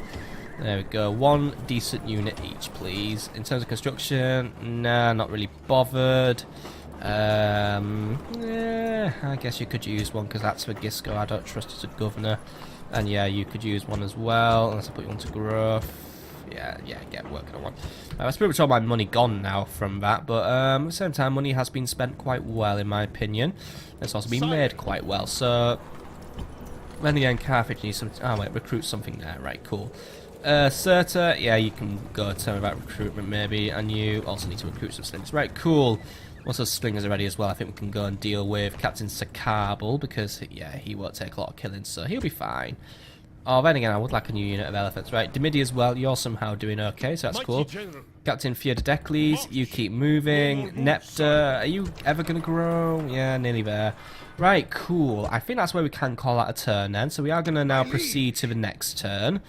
there we go. 1 decent unit each, please. In terms of construction, nah, not really bothered. Yeah, I guess you could use one because that's for Gisco. I don't trust as a governor. And yeah, you could use one as well, unless I put you onto growth. Yeah, get working on one. That's pretty much all my money gone now from that, but at the same time, money has been spent quite well, in my opinion. It's also been made quite well, so... Then again, Carthage needs some... Oh, wait, recruit something there. Right, cool. Serta, yeah, you can go tell me about recruitment, maybe, and you also need to recruit some slings. Right, cool. Once those slingers are ready as well, I think we can go and deal with Captain Sakabal, because, yeah, he won't take a lot of killing, so he'll be fine. Oh, then again, I would like a new unit of elephants. Right, Demidi as well, you're somehow doing okay, so that's cool. Captain Theododecles, you keep moving. Nepta, are you ever going to grow? Yeah, nearly there. Right, cool. I think that's where we can call that a turn then. So we are going to now proceed to the next turn.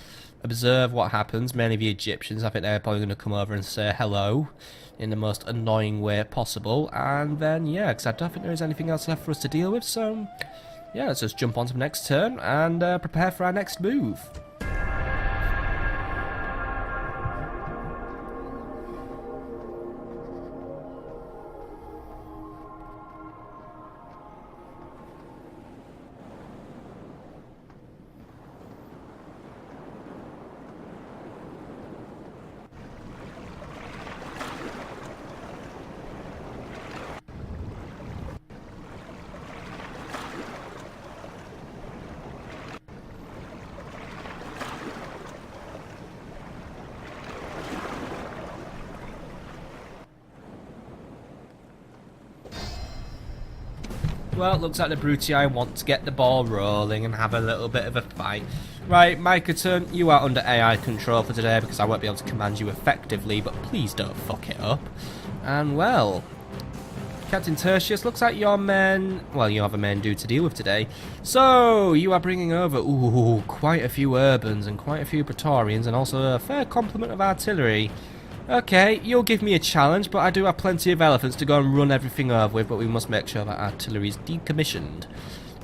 Observe what happens. Mainly the Egyptians, I think they're probably going to come over and say hello in the most annoying way possible. And then, yeah, because I don't think there is anything else left for us to deal with, so... yeah, let's just jump on to the next turn and prepare for our next move. Well, it looks like the Brutii want to get the ball rolling and have a little bit of a fight. Right, Mycoton, you are under AI control for today because I won't be able to command you effectively, but please don't fuck it up. And well, Captain Tertius, looks like your men... well, you have a men due to deal with today. So, you are bringing over, ooh, quite a few urbans and quite a few Praetorians and also a fair complement of artillery. Okay, you'll give me a challenge, but I do have plenty of elephants to go and run everything over with, but we must make sure that artillery is decommissioned.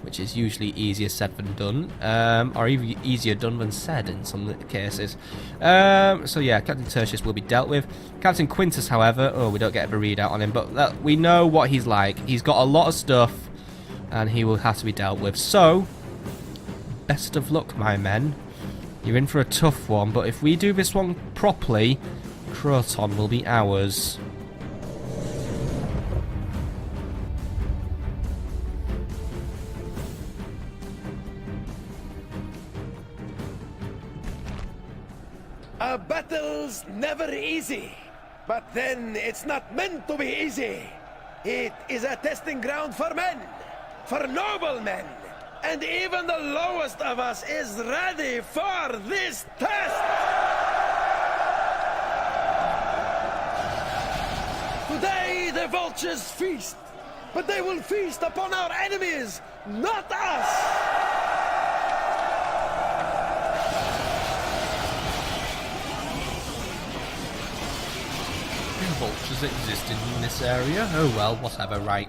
which is usually easier said than done, or even easier done than said in some cases. So yeah, Captain Tertius will be dealt with. Captain Quintus, however, oh, we don't get a readout on him, but we know what he's like. He's got a lot of stuff, and he will have to be dealt with. So, best of luck, my men. You're in for a tough one, but if we do this one properly, Croton will be ours. A battle's never easy, but then it's not meant to be easy. It is a testing ground for men, for noble men, and even the lowest of us is ready for this test! Today the vultures feast, but they will feast upon our enemies, not us! Vultures existing in this area. Oh well, whatever, right.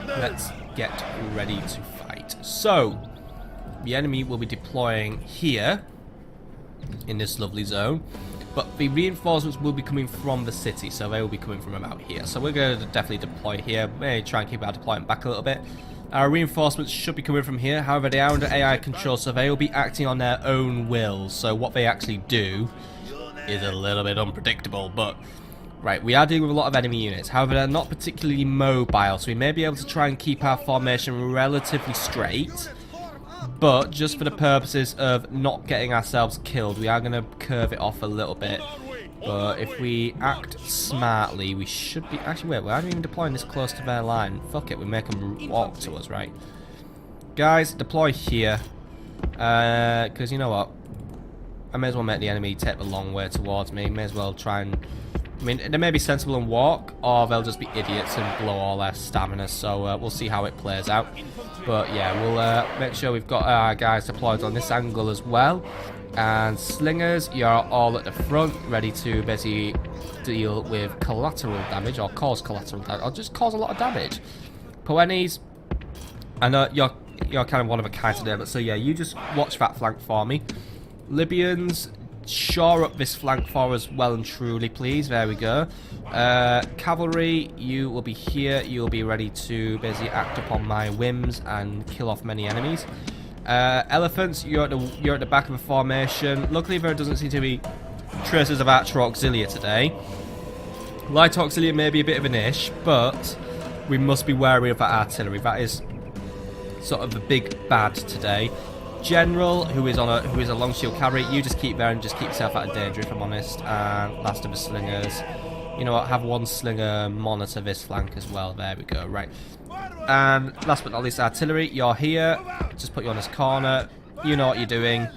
Let's get ready to fight. So, the enemy will be deploying here, in this lovely zone, but the reinforcements will be coming from the city, so they will be coming from about here. So we're going to definitely deploy here, maybe try and keep our deployment back a little bit. Our reinforcements should be coming from here, however they are under AI control, so they will be acting on their own will, so what they actually do is a little bit unpredictable, but right, we are dealing with a lot of enemy units. However, they're not particularly mobile, so we may be able to try and keep our formation relatively straight, but just for the purposes of not getting ourselves killed, we are going to curve it off a little bit. But if we act smartly, we should be... Actually, wait, we're not even deploying this close to their line. Fuck it, we make them walk to us, right? Guys, deploy here, because you know what? I may as well make the enemy take the long way towards me. May as well try and... I mean, they may be sensible and walk, or they'll just be idiots and blow all their stamina, so we'll see how it plays out. But yeah, we'll make sure we've got our guys deployed on this angle as well. And slingers, you're all at the front, ready to basically deal with collateral damage, or cause collateral damage, or just cause a lot of damage. Poennies, I know you're kind of one of a kind today, but so yeah, you just watch that flank for me. Libyans, shore up this flank for us well and truly, please. There we go. Cavalry, you will be here. You will be ready to basically act upon my whims and kill off many enemies. Elephants, you're at the back of the formation. Luckily, there doesn't seem to be traces of actual auxilia today. Light auxilia may be a bit of an ish, but we must be wary of that artillery. That is sort of the big bad today. General, who is a long shield cavalry, you just keep there and just keep yourself out of danger, if I'm honest. And last of the slingers, you know what, have one slinger monitor this flank as well. There we go, right. And last but not least, artillery, you're here. Just put you on this corner. You know what you're doing.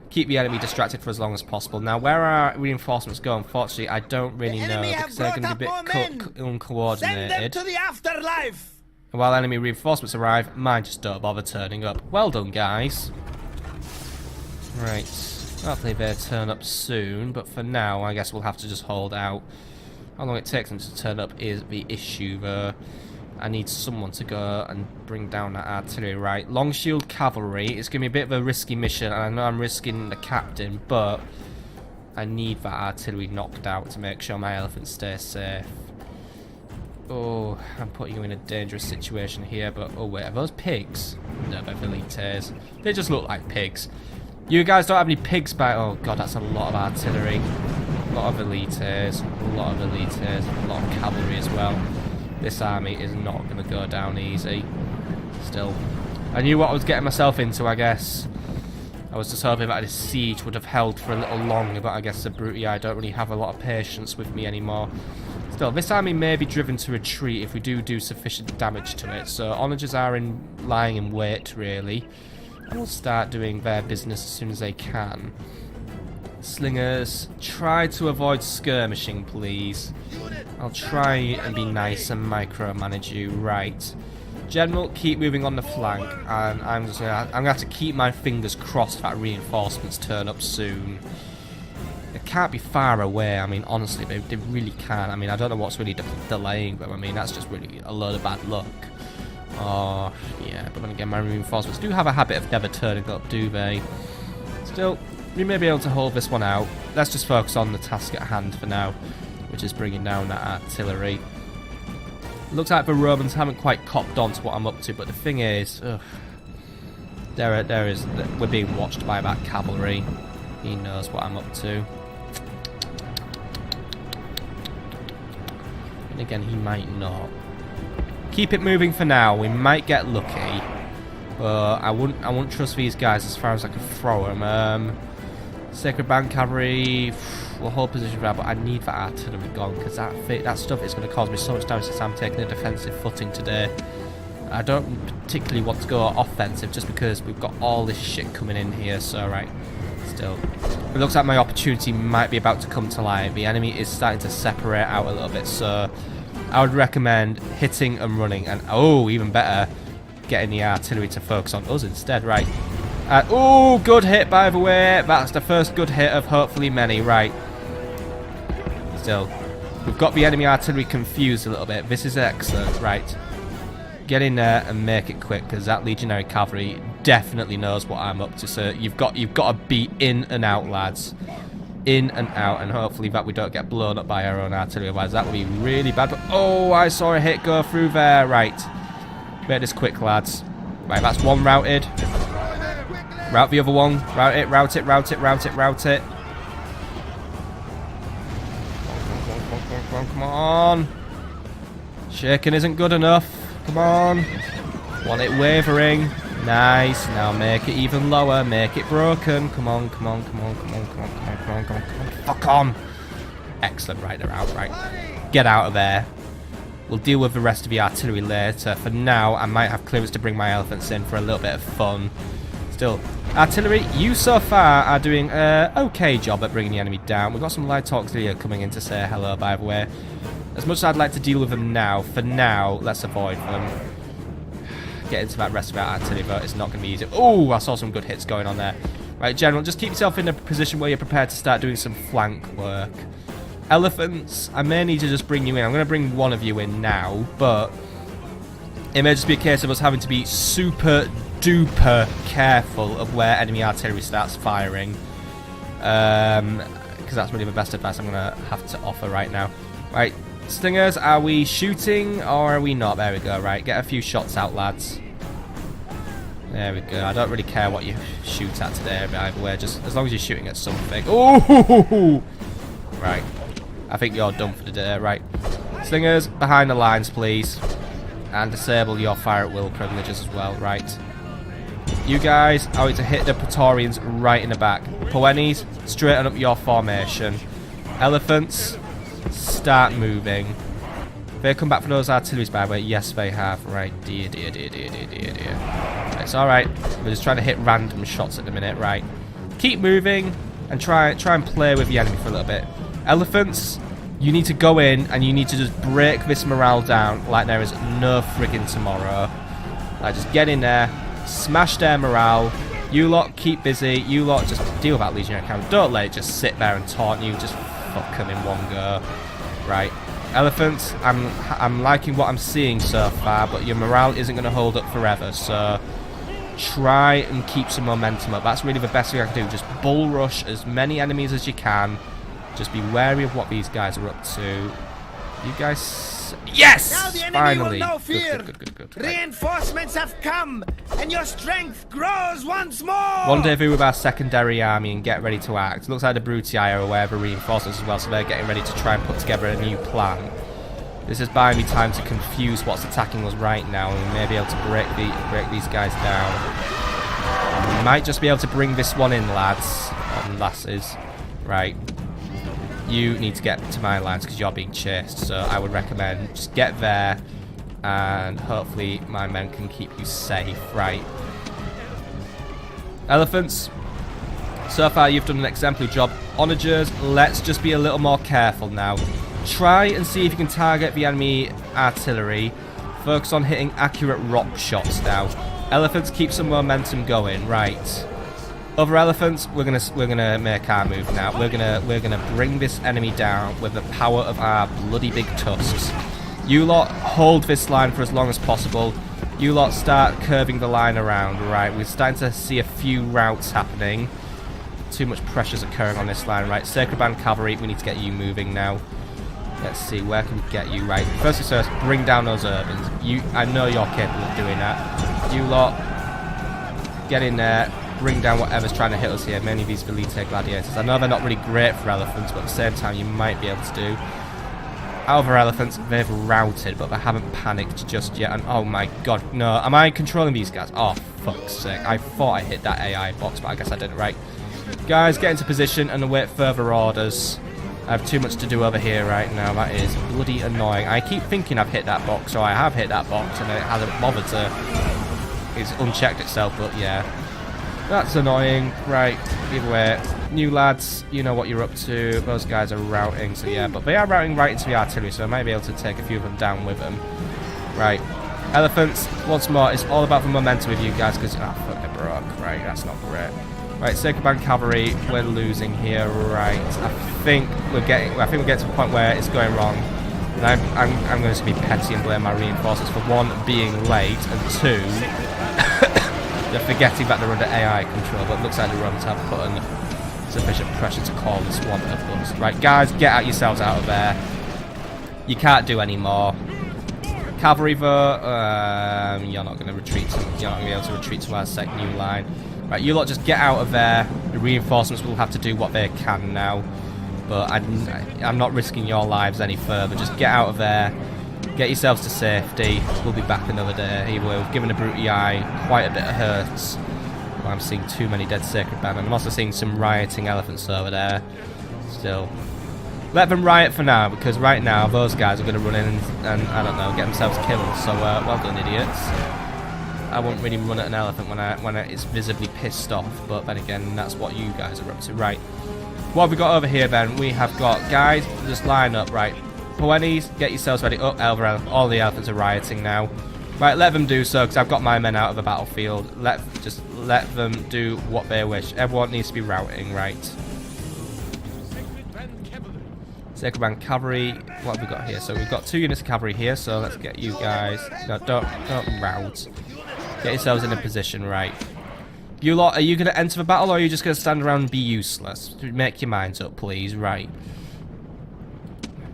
Keep the enemy distracted for as long as possible. Now, where our reinforcements go, unfortunately, I don't really know, because they're going to be a bit uncoordinated. Send them to the afterlife! While enemy reinforcements arrive, mine just don't bother turning up. Well done, guys. Right. Hopefully they turn up soon, but for now, I guess we'll have to just hold out. How long it takes them to turn up is the issue, though. I need someone to go and bring down that artillery. Right. Long shield cavalry. It's going to be a bit of a risky mission, and I know I'm risking the captain, but I need that artillery knocked out to make sure my elephants stay safe. Oh, I'm putting you in a dangerous situation here, but oh wait, are those pigs? No, they're velites. They just look like pigs. You guys don't have any pigs by... Oh god, that's a lot of artillery. A lot of velites, a lot of velites, a lot of cavalry as well. This army is not going to go down easy. Still, I knew what I was getting myself into, I guess. I was just hoping that this siege would have held for a little longer, but I guess the Brutii don't really have a lot of patience with me anymore. Still, this army may be driven to retreat if we do sufficient damage to it, so onagers are lying in wait, really. And we'll start doing their business as soon as they can. Slingers, try to avoid skirmishing, please. I'll try and be nice and micromanage you. Right. General, keep moving on the flank, and I'm gonna have to keep my fingers crossed that reinforcements turn up soon. They can't be far away. I mean, honestly, they really can't. I mean, I don't know what's really delaying them. I mean, that's just really a load of bad luck. Oh, yeah, but then again, my reinforcements do have a habit of never turning up, do they? Still, we may be able to hold this one out. Let's just focus on the task at hand for now, which is bringing down that artillery. Looks like the Romans haven't quite copped on to what I'm up to, but the thing is, we're being watched by that cavalry. He knows what I'm up to. And again, he might not. Keep it moving for now. We might get lucky, but I wouldn't trust these guys as far as I can throw them. Sacred Band cavalry, we'll hold position for that, but I need that artillery gone because that stuff is going to cause me so much damage since I'm taking a defensive footing today. I don't particularly want to go offensive just because we've got all this shit coming in here. So right, still, it looks like my opportunity might be about to come to light. The enemy is starting to separate out a little bit, so I would recommend hitting and running, and oh, even better, getting the artillery to focus on us instead. Right. Oh, good hit, by the way. That's the first good hit of hopefully many. Right. Still, we've got the enemy artillery confused a little bit. This is excellent. Right. Get in there and make it quick, because that legionary cavalry definitely knows what I'm up to. So you've got to be in and out, lads. In and out, and hopefully that we don't get blown up by our own artillery. Otherwise, that would be really bad. But, oh, I saw a hit go through there. Right. Make this quick, lads. Right, that's one routed. Route the other one. Route it, route it, route it, route it, route it. Come on. Shaking isn't good enough. Come on. Want it wavering. Nice. Now make it even lower. Make it broken. Come on, come on, come on, come on, come on, come on, come on, come on, come on. Fuck on. Excellent. Right, they're out. Right. Get out of there. We'll deal with the rest of the artillery later. For now, I might have clearance to bring my elephants in for a little bit of fun. Still, artillery, you so far are doing an okay job at bringing the enemy down. We've got some light auxiliary coming in to say hello, by the way. As much as I'd like to deal with them now, for now, let's avoid them. Get into that rest of our artillery, but it's not going to be easy. Oh, I saw some good hits going on there. Right, General, just keep yourself in a position where you're prepared to start doing some flank work. Elephants, I may need to just bring you in. I'm going to bring one of you in now, but it may just be a case of us having to be super duper careful of where enemy artillery starts firing, because that's really the best advice I'm going to have to offer right now. Right, Stingers, are we shooting or are we not? There we go. Right, get a few shots out, lads. There we go. I don't really care what you shoot at today, by the way, just as long as you're shooting at something. Oh, right. I think you're done for the day. Right, Stingers, behind the lines, please, and disable your fire at will privileges as well. Right. You guys are going to hit the Praetorians right in the back. Poennies, straighten up your formation. Elephants, start moving. They come back for those artilleries, by the way. Yes, they have. Right, dear. It's alright. We're just trying to hit random shots at the minute. Right. Keep moving and try and play with the enemy for a little bit. Elephants, you need to go in and you need to just break this morale down like there is no friggin' tomorrow. Like, just get in there. Smash their morale. You lot keep busy. You lot just deal with that legionary cavalry. Don't let it just sit there and taunt you. Just fuck them in one go. Right. Elephants, I'm liking what I'm seeing so far, but your morale isn't going to hold up forever, so try and keep some momentum up. That's really the best thing I can do. Just bull rush as many enemies as you can. Just be wary of what these guys are up to. You guys... Yes! Now the enemy Finally. will know fear. Good. Reinforcements have come, and your strength grows once more. Rendezvous with our secondary army and get ready to act. Looks like the Brutii are aware of the reinforcements as well, so they're getting ready to try and put together a new plan. This is buying me time to confuse what's attacking us right now, and we may be able to break these guys down. We might just be able to bring this one in, lads and lasses. Right. You need to get to my lines because you're being chased, so I would recommend just get there and hopefully my men can keep you safe. Right. Elephants, so far you've done an exemplary job. Onagers, let's just be a little more careful now. Try and see if you can target the enemy artillery. Focus on hitting accurate rock shots now. Elephants, keep some momentum going. Right. Other elephants, we're gonna make our move now. We're gonna bring this enemy down with the power of our bloody big tusks. You lot hold this line for as long as possible. You lot start curving the line around. Right, we're starting to see a few routes happening. Too much pressure's occurring on this line. Right, Sacred Band Cavalry, we need to get you moving now. Let's see, where can we get you? Right, first things first, bring down those urbans. I know you're capable of doing that. You lot, get in there, bring down whatever's trying to hit us here. Many of these Velite gladiators. I know they're not really great for elephants, but at the same time, you might be able to do. Our elephants, they've routed, but they haven't panicked just yet. And oh my god, no. Am I controlling these guys? Oh, fuck's sake. I thought I hit that AI box, but I guess I didn't. Right. Guys, get into position and await further orders. I have too much to do over here right now. That is bloody annoying. I keep thinking I've hit that box, or I have hit that box, and it hasn't bothered to... It's unchecked itself, but yeah. That's annoying. Right, either way. New lads, you know what you're up to. Those guys are routing, so yeah. But they are routing right into the artillery, so I might be able to take a few of them down with them. Right. Elephants, once more, it's all about the momentum with you guys, because... Oh, fuck, they broke. Right, that's not great. Right, Sacred Band Cavalry, we're losing here. Right, I think we're getting to a point where it's going wrong. And I'm going to be petty and blame my reinforcements for one, being late, and two, they're forgetting that they're under AI control. But it looks like the Romans have put in sufficient pressure to call this one a bust. Right, guys, get yourselves out of there. You can't do any more. Cavalry, though, you're not going to retreat. You're not going to be able to retreat to our second new line. Right, you lot just get out of there. The reinforcements will have to do what they can now. But I'm not risking your lives any further. Just get out of there. Get yourselves to safety. We'll be back another day. Here we've given the Brutii quite a bit of hurts. Well, I'm seeing too many dead Sacred Band. I'm also seeing some rioting elephants over there. Still. Let them riot for now, because right now those guys are going to run in and I don't know, get themselves killed. So, well done, idiots. I won't really run at an elephant when it's visibly pissed off, but then again, that's what you guys are up to. Right. What have we got over here then? We have got guys, just line up, right. Poenis, get yourselves ready. Oh, all the elephants are rioting now. Right, let them do so, because I've got my men out of the battlefield. Just let them do what they wish. Everyone needs to be routing, right. Sacred Band Cavalry, what have we got here? So we've got 2 units of cavalry here, so let's get you guys. No, don't rout. Get yourselves in a position, right. You lot, are you going to enter the battle, or are you just going to stand around and be useless? Make your minds up, please, right.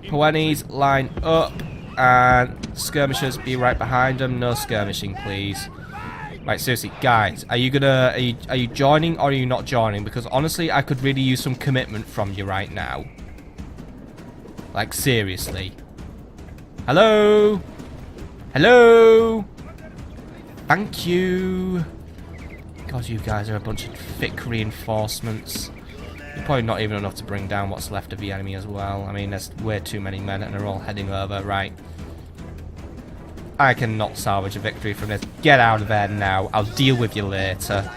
Poenis, line up, and skirmishers, be right behind them. No skirmishing, please. Right, seriously, guys, are you joining, or are you not joining? Because honestly, I could really use some commitment from you right now. Like, seriously. Hello? Hello? Thank you. God, you guys are a bunch of thick reinforcements. You're probably not even enough to bring down what's left of the enemy as well. I mean, there's way too many men and they're all heading over. Right. I cannot salvage a victory from this. Get out of there now. I'll deal with you later.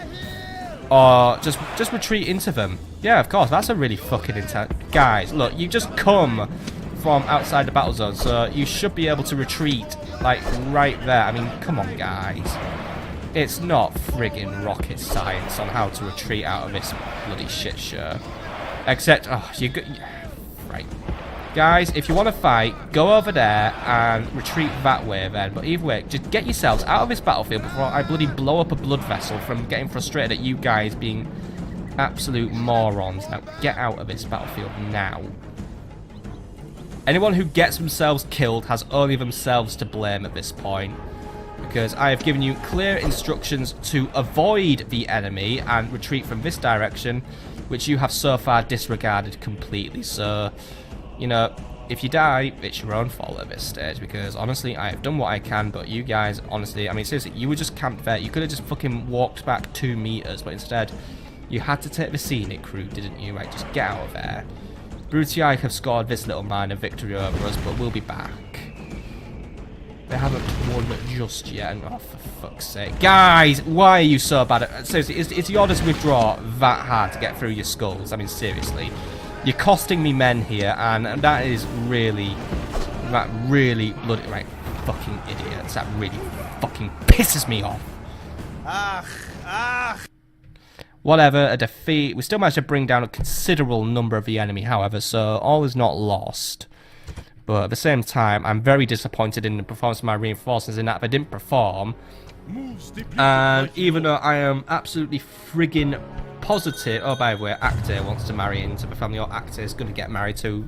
Or just retreat into them. Yeah, of course. That's a really fucking intense... Guys, look, you just come from outside the battle zone, so you should be able to retreat, like, right there. I mean, come on, guys. It's not friggin' rocket science on how to retreat out of this bloody shit show. Except, oh, right. Guys, if you want to fight, go over there and retreat that way then. But either way, just get yourselves out of this battlefield before I bloody blow up a blood vessel from getting frustrated at you guys being absolute morons. Now, get out of this battlefield now. Anyone who gets themselves killed has only themselves to blame at this point. Because I have given you clear instructions to avoid the enemy and retreat from this direction, which you have so far disregarded completely. So, you know, if you die, it's your own fault at this stage, because honestly, I have done what I can, but you guys, honestly, I mean, seriously, you were just camped there. You could have just fucking walked back 2 meters, but instead, you had to take the scenic route, didn't you? Right, just get out of there. Brutii have scored this little minor victory over us, but we'll be back. They haven't won just yet. Oh, for fuck's sake. Guys, why are you so bad at... Seriously, is the orders withdraw that hard to get through your skulls? I mean, seriously. You're costing me men here, and that is really... That really bloody... Right, fucking idiots. That really fucking pisses me off. Whatever, a defeat. We still managed to bring down a considerable number of the enemy, however, so all is not lost. But at the same time, I'm very disappointed in the performance of my reinforcements in that they didn't perform. And even though I am absolutely friggin' positive... Oh, by the way, Actor wants to marry into the family, or Actor is going to get married to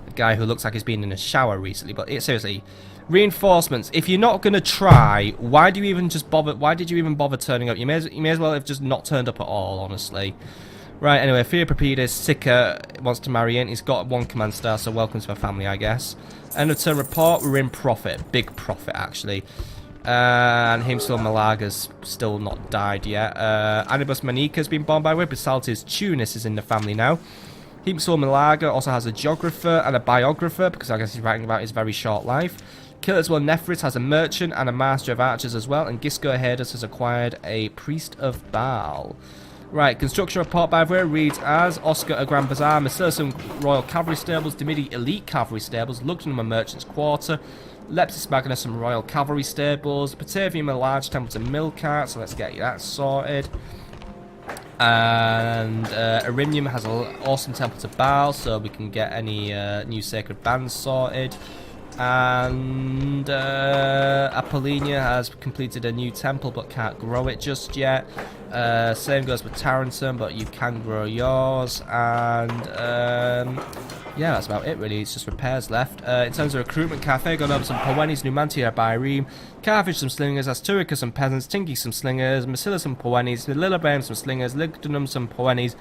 a guy who looks like he's been in a shower recently. But seriously, reinforcements, if you're not going to try, why do you even just bother... Why did you even bother turning up? You may as well have just not turned up at all, honestly. Right, anyway, Theopropides, Sika wants to marry in. He's got 1 command star, so welcome to the family, I guess. End of turn report, we're in profit. Big profit, actually. And Himsel Malaga's still not died yet. Anibus Manika's been born by way. Basaltes Tunis is in the family now. Himsel Malaga also has a geographer and a biographer, because I guess he's writing about his very short life. Killiswell Nephris has a merchant and a master of archers as well. And Gisco Hades has acquired a priest of Baal. Right, construction report by the way reads as Oscar a Grand Bazaar, Macelisum Royal Cavalry Stables, Dimidi Elite Cavalry Stables, Lugnum a Merchant's Quarter, Leptis Magnus some Royal Cavalry Stables, Patavium a large Templeton Mill Cart, so let's get that sorted. And Arimium has an awesome temple to Baal, so we can get any new sacred bands sorted. And Apollinia has completed a new temple but can't grow it just yet. Same goes with Tarentum, but you can grow yours. And yeah, that's about it really. It's just repairs left. In terms of recruitment, Carthage got over some Poenis, Numantia, Byreme, Carthage some slingers, Asturica some peasants, Tinky some slingers, Massilla some Poenis, Lilibane some slingers, Ligdunum some Poenis,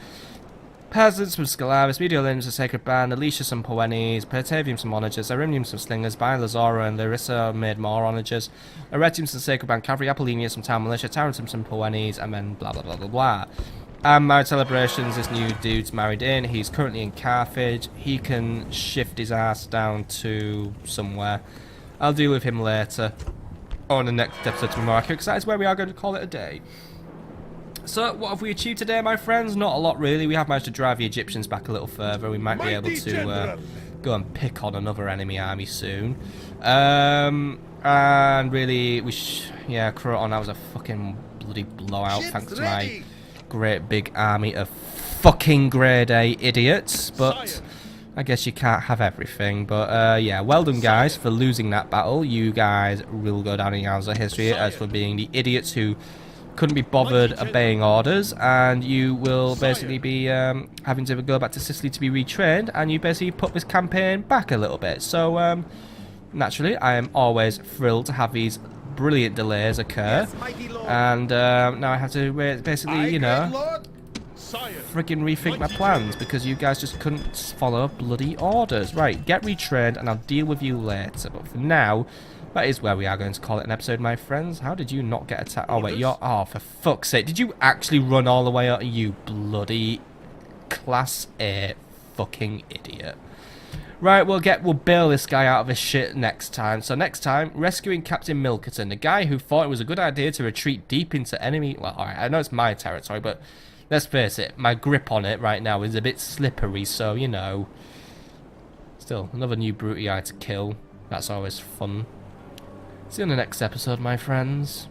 peasants from Scalaris, Mediolims, a sacred band, Alicia some Poenis, Pertavium some onagers, Arimium some slingers, Bilazora and Larissa made more onagers, Aretium some sacred band, Cavalry, Apollinia some town militia, Tarentum some Poenis, and then blah blah blah blah blah. And marriage celebrations, this new dude's married in, he's currently in Carthage, he can shift his ass down to somewhere. I'll deal with him later, or in the next episode tomorrow, because that is where we are going to call it a day. So, what have we achieved today, my friends? Not a lot, really. We have managed to drive the Egyptians back a little further. We might be able to go and pick on another enemy army soon. And really, yeah, Croton, that was a fucking bloody blowout, thanks to my great big army of fucking grade A idiots. But I guess you can't have everything. But yeah, well done, guys, for losing that battle. You guys will go down in annals of history as for being the idiots who couldn't be bothered obeying orders, and you will basically be having to go back to Sicily to be retrained, and you basically put this campaign back a little bit. So naturally, I am always thrilled to have these brilliant delays occur, and now I have to basically, you know, freaking rethink my plans because you guys just couldn't follow bloody orders. Right, get retrained, and I'll deal with you later. But for now, that is where we are going to call it an episode, my friends. How did you not get attacked? Oh, wait, you're... Oh, for fuck's sake. Did you actually run all the way out? You bloody Class A fucking idiot. Right, we'll bail this guy out of his shit next time. So next time, rescuing Captain Milkerton, the guy who thought it was a good idea to retreat deep into enemy... Well, alright, I know it's my territory, but let's face it, my grip on it right now is a bit slippery, so, you know. Still, another new Brutii to kill. That's always fun. See you on the next episode, my friends.